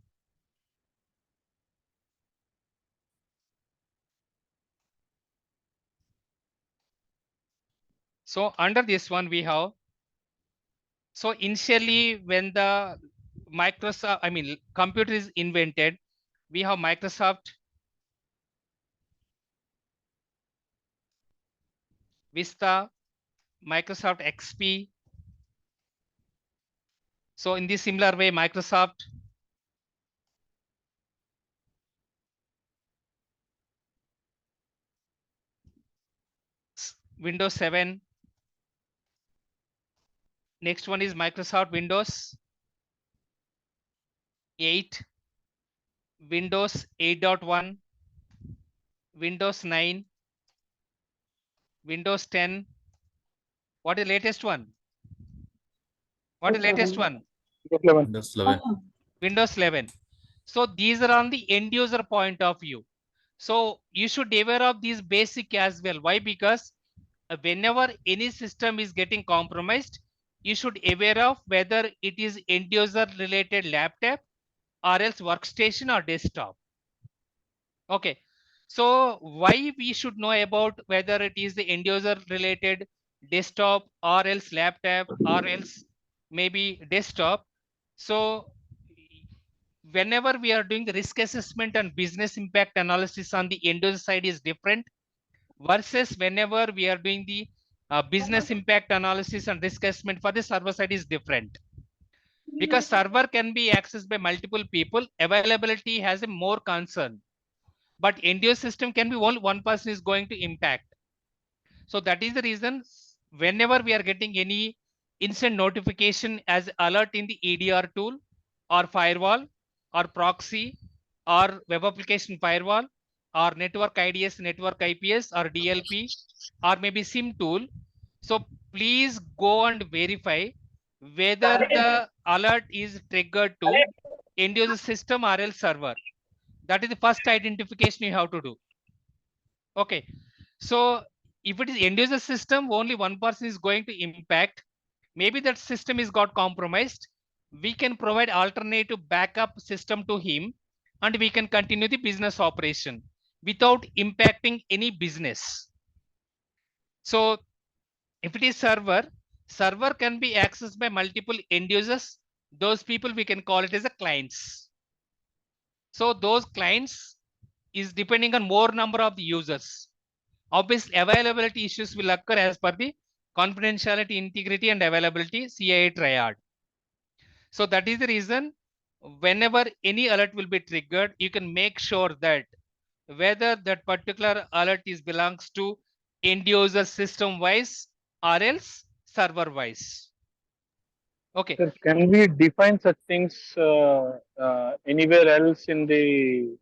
So under this one, we have So initially when the computer is invented, we have Microsoft Vista, Microsoft XP. So in this similar way, Microsoft Windows 7. Next one is Microsoft Windows 8, Windows 8.1, Windows 9, Windows 10. What is the latest one? What is the latest one? Windows 11. Windows 11. Windows 11. So these are on the end user point of view. So you should be aware of these basic as well. Why? Because whenever any system is getting compromised, you should aware of whether it is end user related laptop or else workstation or desktop. Okay. So why we should know about whether it is the end user related desktop or else laptop or else maybe desktop. So whenever we are doing the risk assessment and business impact analysis on the end user side is different versus whenever we are doing the business impact analysis and risk assessment for the server side is different. Because server can be accessed by multiple people, availability has a more concern. But end user system can be only one person is going to impact. So that is the reason whenever we are getting any instant notification as alert in the EDR tool or firewall or proxy or web application firewall or network IDS, network IPS or DLP or maybe SIM tool. So please go and verify whether the alert is triggered to end user system or else server. That is the first identification you have to do. Okay. So if it is end user system, only one person is going to impact. Maybe that system is got compromised. We can provide alternative backup system to him and we can continue the business operation without impacting any business. So if it is server, server can be accessed by multiple end users. Those people we can call it as a clients. So those clients is depending on more number of the users. Obviously, availability issues will occur as per the confidentiality, integrity, and availability CIA triad. So that is the reason whenever any alert will be triggered, you can make sure that whether that particular alert is belongs to end user system wise or else server wise. Okay. Sir, can we define such things anywhere else in the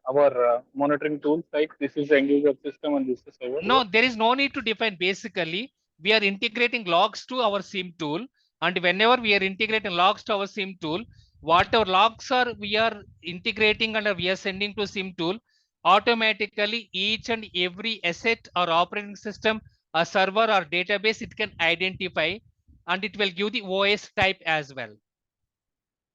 our monitoring tools? Like this is the end user system and this is server. No, there is no need to define. Basically, we are integrating logs to our SIM tool. And whenever we are integrating logs to our SIM tool, whatever logs are we are integrating and we are sending to SIM tool, automatically each and every asset or operating system, a server or database, it can identify and it will give the OS type as well.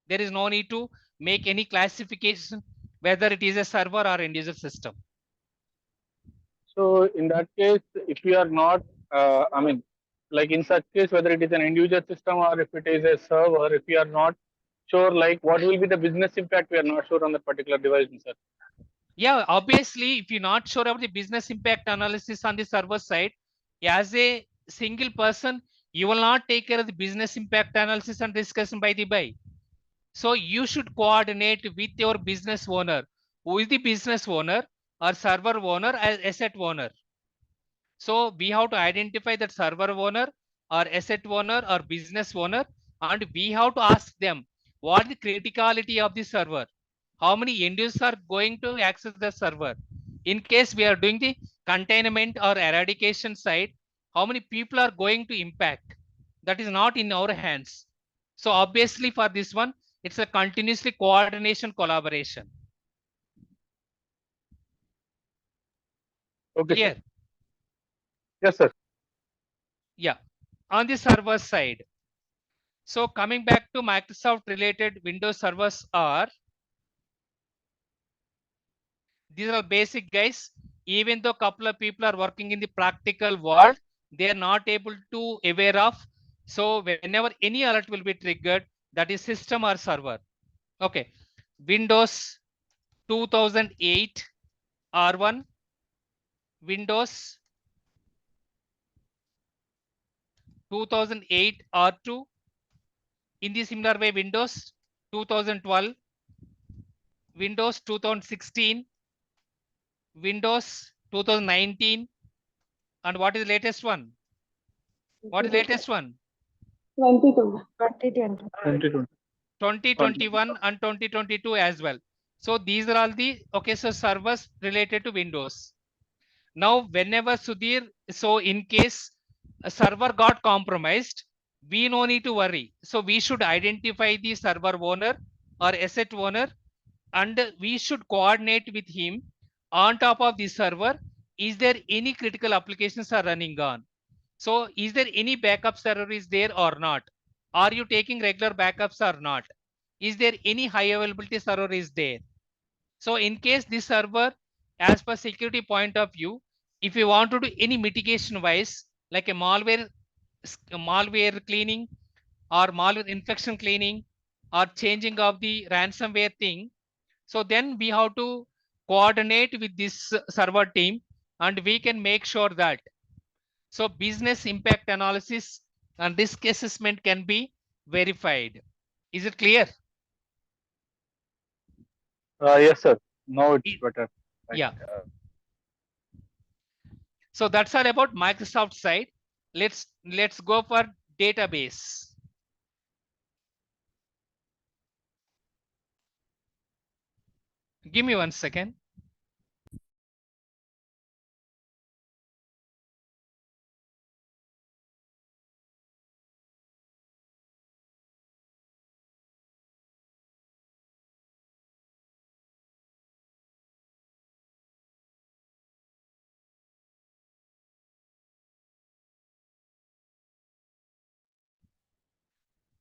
There is no need to make any classification whether it is a server or end user system. So in that case, if we are not, like in such case, whether it is an end user system or if it is a server, if we are not sure, like what will be the business impact, we are not sure on that particular device, sir. Yeah, obviously, if you're not sure about the business impact analysis on the server side, as a single person, you will not take care of the business impact analysis and discussion by the by. So you should coordinate with your business owner. Who is the business owner or server owner as asset owner? So we have to identify that server owner or asset owner or business owner, and we have to ask them what the criticality of the server. How many end users are going to access the server? In case we are doing the containment or eradication side, how many people are going to impact? That is not in our hands. So obviously for this one, it's a continuously coordination collaboration. Okay, Clear? sir. Yes, sir. Yeah. On the server side. So coming back to Microsoft related Windows servers are, these are basic guys. Even though couple of people are working in the practical world, they are not able to aware of So whenever any alert will be triggered, that is system or server. Okay. Windows 2008 R1, Windows 2008 R2. In the similar way, Windows 2012, Windows 2016, Windows 2019, and what is the latest one? What is the latest one? 22. 2020. 2021 and 2022 as well. So these are all the so servers related to Windows. Now, whenever Sudhir, so in case a server got compromised, we no need to worry. So we should identify the server owner or asset owner, and we should coordinate with him on top of the server. Is there any critical applications are running on? So is there any backup server is there or not? Are you taking regular backups or not? Is there any high availability server is there? So in case this server, as per security point of view, if you want to do any mitigation wise, like a malware cleaning or malware infection cleaning or changing of the ransomware thing, so then we have to coordinate with this server team, and we can make sure that so business impact analysis and risk assessment can be verified. Is it clear? Yes, sir. Now it's better. Like, Yeah. So that's all about Microsoft side. Let's go for database. Give me 1 second.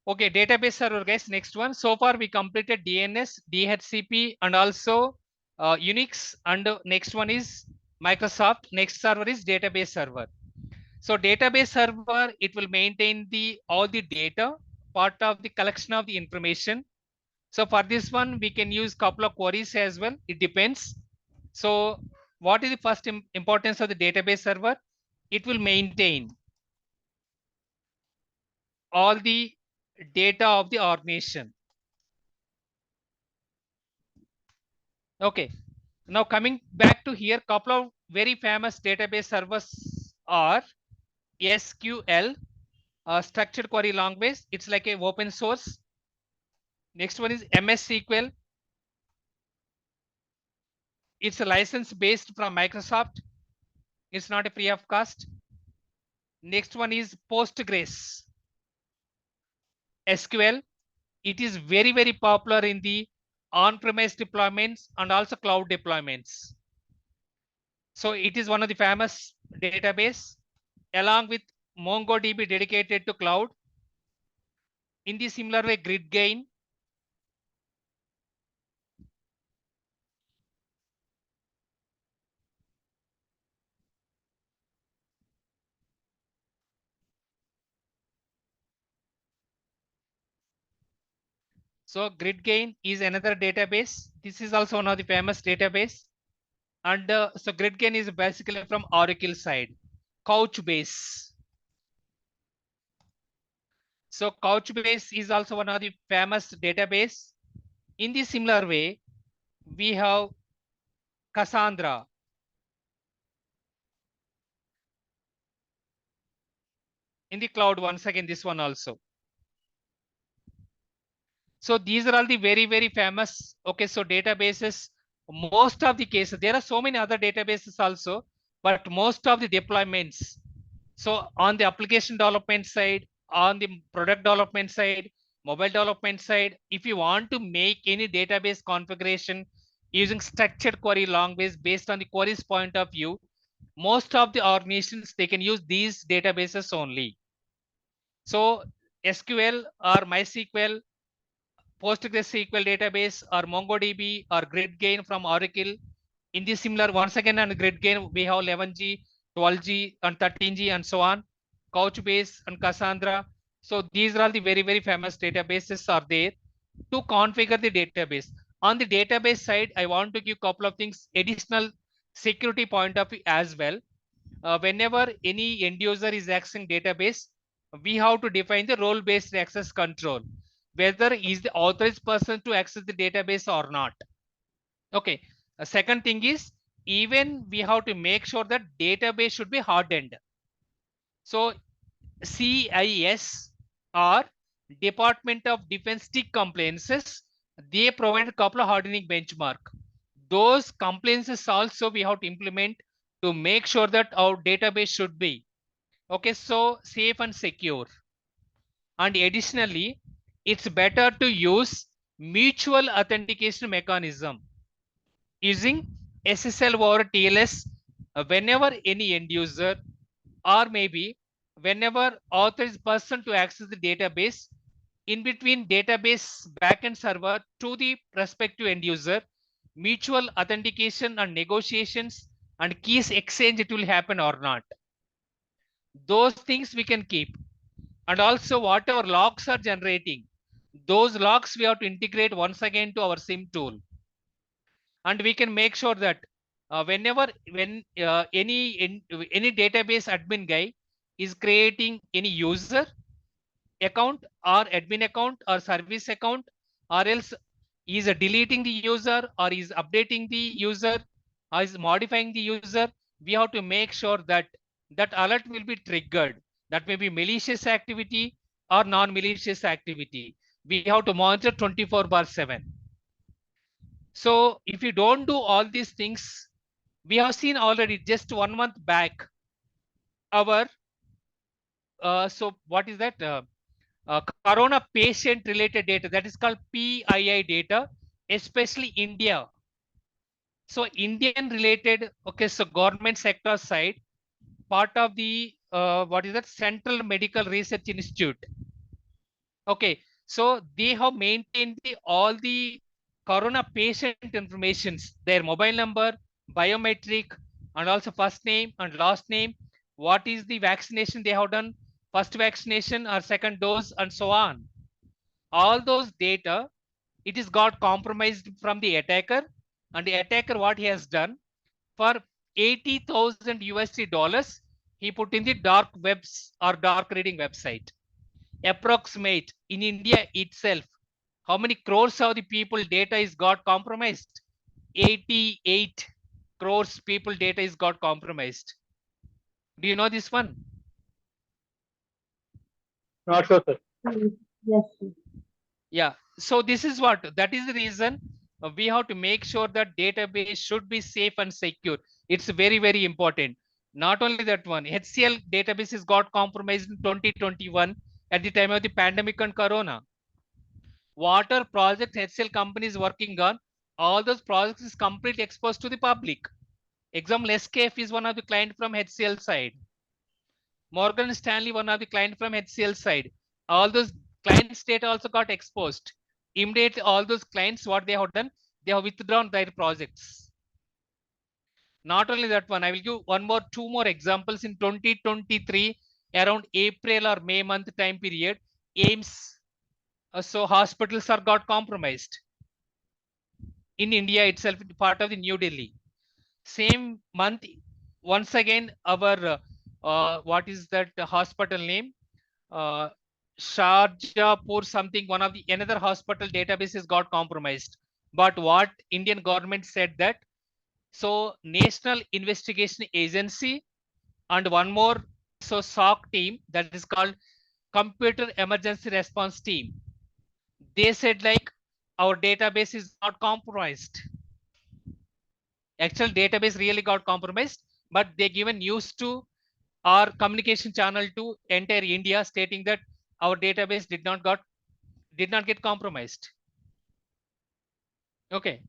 Okay, database server, guys. Next one. So far we completed DNS, DHCP, and also Unix. And next one is Microsoft. Next server is database server. So database server, it will maintain the all the data, part of the collection of the information. So for this one, we can use couple of queries as well. It depends. So what is the first importance of the database server? It will maintain all the data of the organization. Okay. Now coming back to here, couple of very famous database servers are SQL, structured query language. It's like a open source. Next one is MS SQL. It's a license based from Microsoft. It's not a free of cost. Next one is Postgres SQL. It is very popular in the on-premise deployments and also cloud deployments. So it is one of the famous database, along with MongoDB dedicated to cloud. In the similar way, GridGain. So GridGain is another database. This is also one of the famous database. And so GridGain is basically from Oracle side. Couchbase. So Couchbase is also one of the famous database. In the similar way, we have Cassandra. In the cloud, once again, this one also. So these are all the very famous. Okay, so databases, most of the cases, there are so many other databases also, but most of the deployments. So on the application development side, on the product development side, mobile development side, if you want to make any database configuration using structured query language based on the queries point of view, most of the organizations, they can use these databases only. So SQL or MySQL, PostgreSQL database or MongoDB or GridGain from Oracle. In the similar, once again, on GridGain, we have 11G, 12G, and 13G, and so on. Couchbase and Cassandra. So these are all the very famous databases are there to configure the database. On the database side, I want to give a couple of things, additional security point of view as well. Whenever any end user is accessing database, we have to define the role based access control, whether is the authorized person to access the database or not. Okay. A second thing is, even we have to make sure that database should be hardened. So CIS or Department of Defense Stick compliances, they provide a couple of hardening benchmark. Those compliances also we have to implement to make sure that our database should be okay, so safe and secure. And additionally, it's better to use mutual authentication mechanism using SSL over TLS whenever any end user or maybe whenever authorized person to access the database, in between database backend server to the prospective end user, mutual authentication and negotiations and keys exchange, it will happen or not. Those things we can keep. And also whatever logs are generating, those logs we have to integrate once again to our SIM tool. And we can make sure that when any database admin guy is creating any user account or admin account or service account, or else is deleting the user or is updating the user or is modifying the user, we have to make sure that that alert will be triggered. That may be malicious activity or non-malicious activity. We have to monitor 24/7. So if you don't do all these things, we have seen already just 1 month back our so what is that corona patient related data, that is called PII data, especially India. So Indian related, okay, so government sector side, part of the what is that Central Medical Research Institute. Okay, so they have maintained all the corona patient informations, their mobile number, biometric, and also first name and last name, what is the vaccination they have done, first vaccination or second dose, and so on. All those data, it is got compromised from the attacker, and the attacker, what he has done, for 80,000 USD dollars, he put in the dark webs or dark reading website. Approximate in India itself, how many crores of the people data is got compromised? 88 crores people data is got compromised. Do you know this one? Not sure, sir. Yes, sir. Yeah. So this is what, that is the reason we have to make sure that database should be safe and secure. It's very important. Not only that one, HCL databases got compromised in 2021 at the time of the pandemic and corona. Water projects HCL company is working on, all those projects is completely exposed to the public. Example, SKF is one of the client from HCL side. Morgan Stanley, one of the client from HCL side. All those clients data also got exposed. Immediately, all those clients, what they have done, they have withdrawn their projects. Not only that one, I will give two more examples. In 2023, around April or May month time period, AIMS, so hospitals are got compromised. In India itself, part of the New Delhi. Same month, once again, our what is that hospital name? Sharjapur something, one of the another hospital databases got compromised. But what Indian government said that, so National Investigation Agency and one more, so SOC team, that is called Computer Emergency Response Team, they said like our database is not compromised. Actual database really got compromised, but they given news to our communication channel to entire India stating that our database did not get compromised. Okay,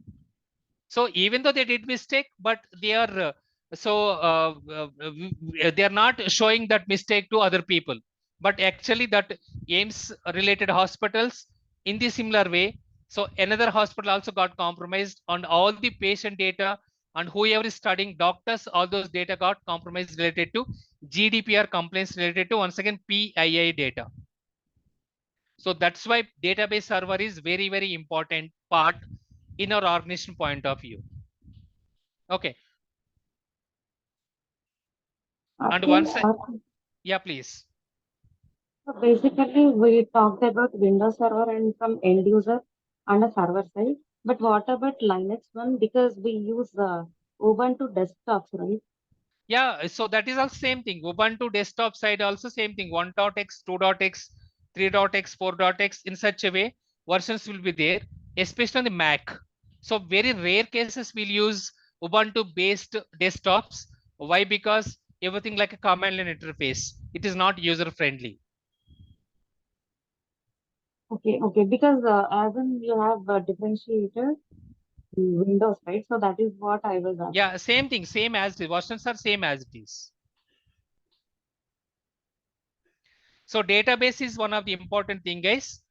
so even though they did mistake, but they are they are not showing that mistake to other people, but actually that AIMS related hospitals in the similar way, so another hospital also got compromised on all the patient data, and whoever is studying doctors, all those data got compromised related to GDPR complaints related to once again PII data. So that's why database server is very, very important part in our organization point of view. Okay. And Okay, once, yeah, please. so basically, we talked about Windows Server and from end user and a server side. But what about Linux one? Because we use Ubuntu desktops, right? Yeah, so that is also same thing. Ubuntu desktop side also same thing. 1.x, 2.x, 3.x, 4.x. In such a way, versions will be there, especially on the Mac. So very rare cases we'll use Ubuntu based desktops. Why? Because everything like a command line interface. It is not user friendly. Okay, okay. Because as in you have differentiated Windows, right? So that is what I was asking. Yeah, same thing, same as the versions are same as it is. So database is one of the important thing, guys.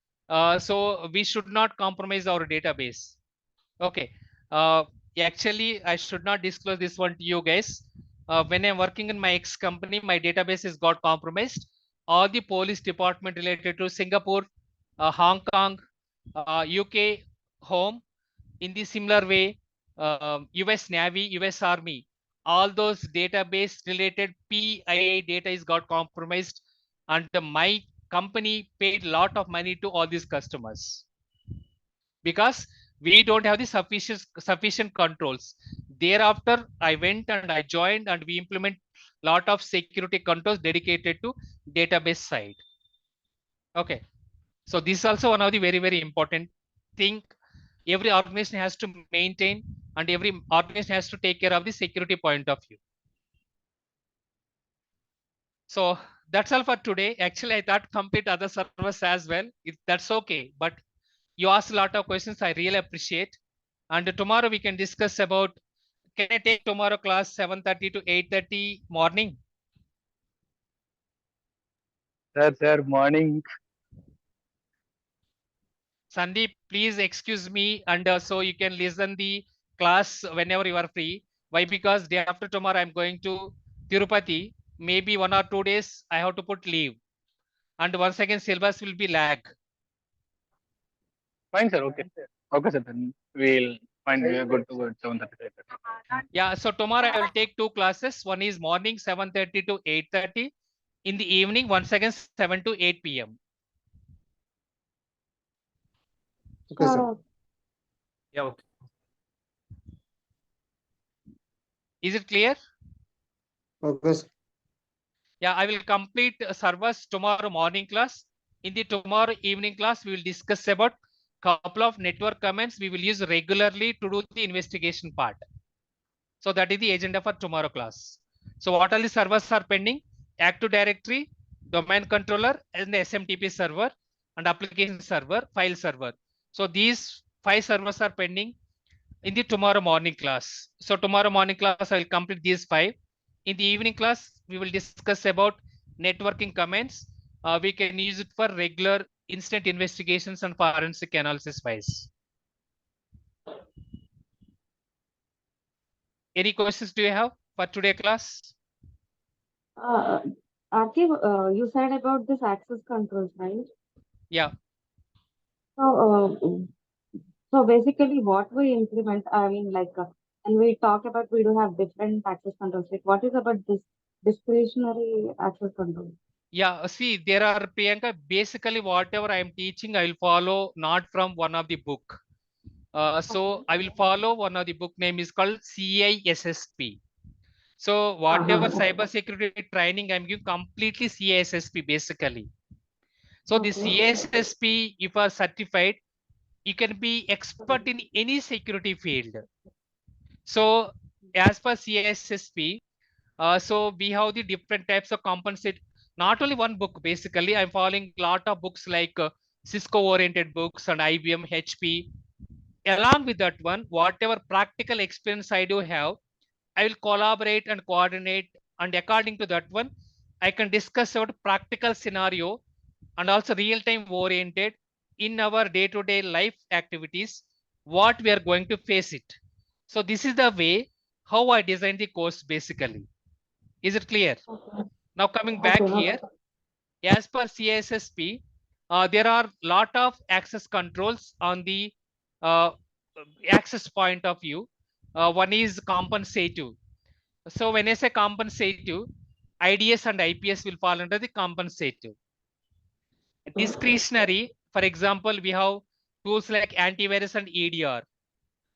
So we should not compromise our database. Okay. Actually, I should not disclose this one to you guys. When I'm working in my ex company, my database has got compromised. All the police department related to Singapore, Hong Kong, UK, home, in the similar way, US Navy, US Army, all those database related PII data is got compromised, and my company paid lot of money to all these customers because we don't have the sufficient controls. Thereafter, I went and I joined and we implement lot of security controls dedicated to database side. Okay. So this is also one of the very, very important thing every organization has to maintain, and every organization has to take care of the security point of view. So that's all for today. Actually, I thought complete other servers as well. That's okay. But you asked a lot of questions. I really appreciate. And tomorrow we can discuss about, can I take tomorrow class 7:30 to 8:30 morning? Sir, morning. Sandeep, please excuse me, and so you can listen the class whenever you are free. Why? Because day after tomorrow I'm going to Tirupati. Maybe 1 or 2 days I have to put leave, and once again syllabus will be lag. Fine, sir. Okay. Okay, sir. Then we'll find we are good to go at 7:30. Yeah. So tomorrow I will take two classes. One is morning 7:30 to 8:30. In the evening, once again 7 to 8 p.m. Okay, sir. Yeah. Okay. Is it clear? Okay, sir. Yeah, I will complete servers tomorrow morning class. In the tomorrow evening class, we will discuss about couple of network comments we will use regularly to do the investigation part. So that is the agenda for tomorrow class. So what all the servers are pending? Active Directory, domain controller, and the SMTP server, and application server, file server. So these 5 servers are pending in the tomorrow morning class. So tomorrow morning class, I will complete these 5. In the evening class, we will discuss about networking comments. We can use it for regular instant investigations and forensic analysis wise. Any questions do you have for today class? Uh, Arti, you said about this access controls, right? Yeah. So, so basically, what we implement, I mean, like, and we talk about we do have different access controls. Like, what is about this discretionary access control? Yeah, see, there are, Priyanka, basically whatever I am teaching, I will follow not from one of the book. So I will follow one of the book name is called CISSP. So whatever cyber security training I'm giving, completely CISSP basically. So the CISSP, if are certified, you can be expert in any security field. So as per CISSP, so we have the different types of compensate. Not only one book, basically, I'm following a lot of books like Cisco oriented books and IBM, HP. Along with that one, whatever practical experience I do have, I will collaborate and coordinate. And according to that one, I can discuss about practical scenario and also real time oriented in our day to day life activities, what we are going to face it. So this is the way how I design the course basically. Is it clear? Okay. Now coming Okay. back here, as per CISSP, there are lot of access controls on the uh, access point of view. One is compensative. So when I say compensative, IDS and IPS will fall under the compensative. Discretionary, for example, we have tools like antivirus and EDR.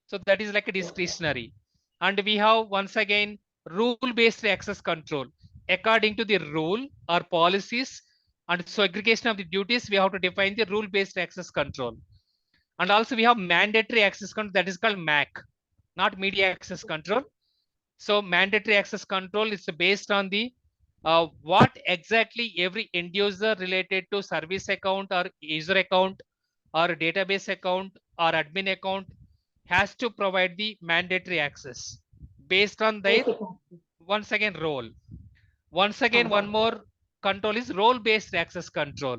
So that is like a discretionary. And we have once again rule-based access control. According to the rule or policies and segregation of the duties, we have to define the rule-based access control. And also we have mandatory access control, that is called MAC, not media access control. So mandatory access control is based on the what exactly every end user related to service account or user account or database account or admin account has to provide the mandatory access based on their Basic. once again role. Once again, one more control is role based access control.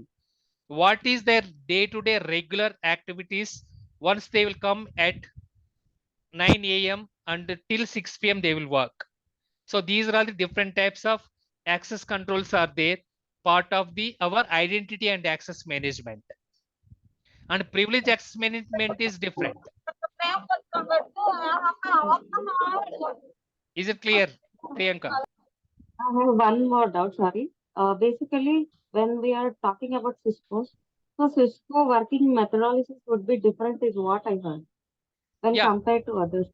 What is their day-to-day regular activities? Once they will come at 9 a.m. and till 6 p.m. they will work. So these are all the different types of access controls are there, part of the our identity and access management. And privilege access management is different. Is it clear, Priyanka? I have one more doubt, sorry. Basically, when we are talking about Cisco's, so Cisco working methodologies would be different, is what I heard, when Yeah, compared to others.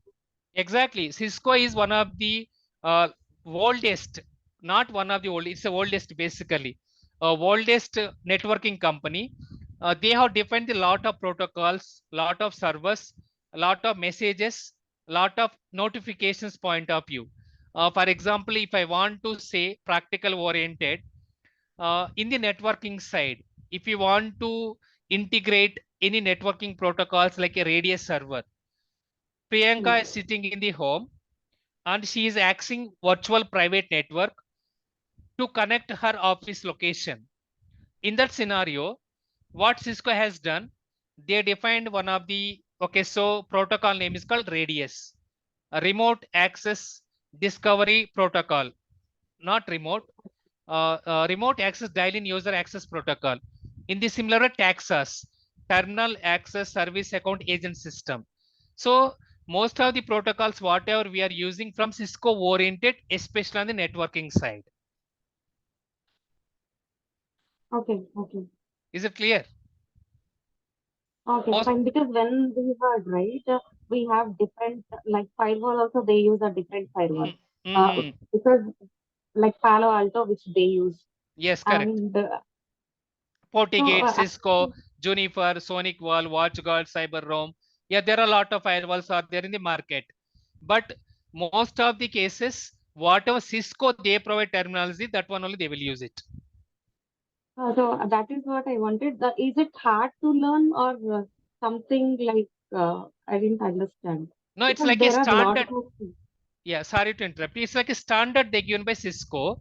exactly. Cisco is one of the oldest, not one of the old, it's the oldest basically, oldest networking company. They have defined a lot of protocols, lot of servers, a lot of messages, lot of notifications point of view. For example, if I want to say practical oriented, in the networking side, if you want to integrate any networking protocols like a radius server, Priyanka is sitting in the home and she is accessing virtual private network to connect her office location. In that scenario, what Cisco has done, they defined one of the, okay, so protocol name is called Radius, a remote access discovery protocol, not remote, remote access dial-in user access protocol. In the similar Taxas, terminal access service account agent system. So most of the protocols, whatever we are using from Cisco oriented, especially on the networking side. Okay, okay. Is it clear? Okay, Most, fine. Because when we heard, right, we have different, like firewall also, they use a different firewall. Because like Palo Alto, which they use. yes, correct. And so, FortiGate, Cisco, Juniper, Sonic Wall, WatchGuard, CyberROM. Yeah, there are a lot of firewalls are there in the market. But most of the cases, whatever Cisco they provide terminology, that one only they will use it. so that is what I wanted. Is it hard to learn or something like I didn't understand? No, it's Because like a there are lots standard. of things. Yeah, sorry to interrupt. It's like a standard they given by Cisco.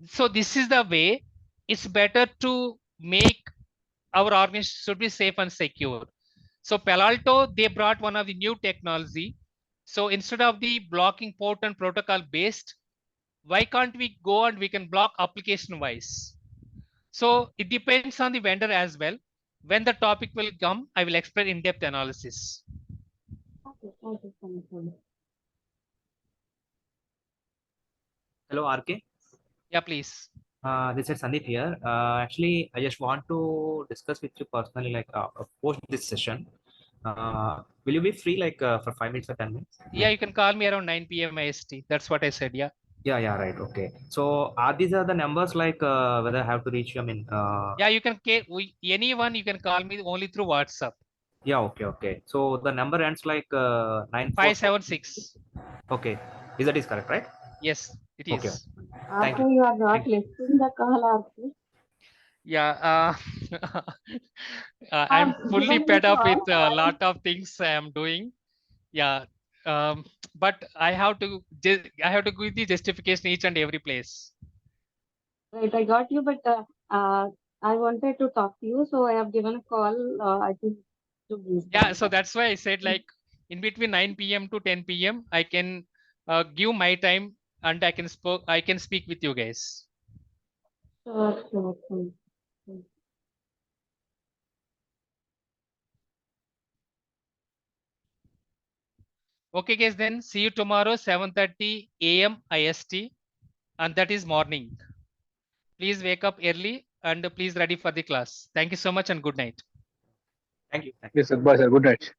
So this is the way. It's better to make our organization should be safe and secure. So Palo Alto, they brought one of the new technology. So instead of the blocking port and protocol based, why can't we go and we can block application wise? So it depends on the vendor as well. When the topic will come, I will explain in-depth analysis. Okay, okay, fine, fine. Hello, RK. Yeah, please. This is Sandeep here. Actually, I just want to discuss with you personally, like post this session. Will you be free like for 5 minutes or 10 minutes? Yeah, you can call me around 9 p.m. IST. That's what I said. Yeah. Yeah, right. Okay. So are these are the numbers like whether I have to reach you? I mean, Yeah, you can anyone you can call me only through WhatsApp. yeah, okay. So the number ends like 944. 576. Okay. Is correct, right? Yes, it Okay. is. Thank After you. you are not Thank you. listening the call, after. Yeah. I I'm have fully given you fed up with call. a lot of things I am doing. Yeah. But I have to give the justification each and every place. Right, I got you, but I wanted to talk to you, so I have given a call. I think to Yeah, respond. so that's why I said like in between 9 p.m. to 10 p.m. I can give my time and I can speak with you guys. Sure, sure, sure. Okay, guys, then see you tomorrow, 7:30 a.m. IST, and that is morning. Please wake up early and please ready for the class. Thank you so much and good night. Thank you. Yes, sir. Bye, sir. Good night.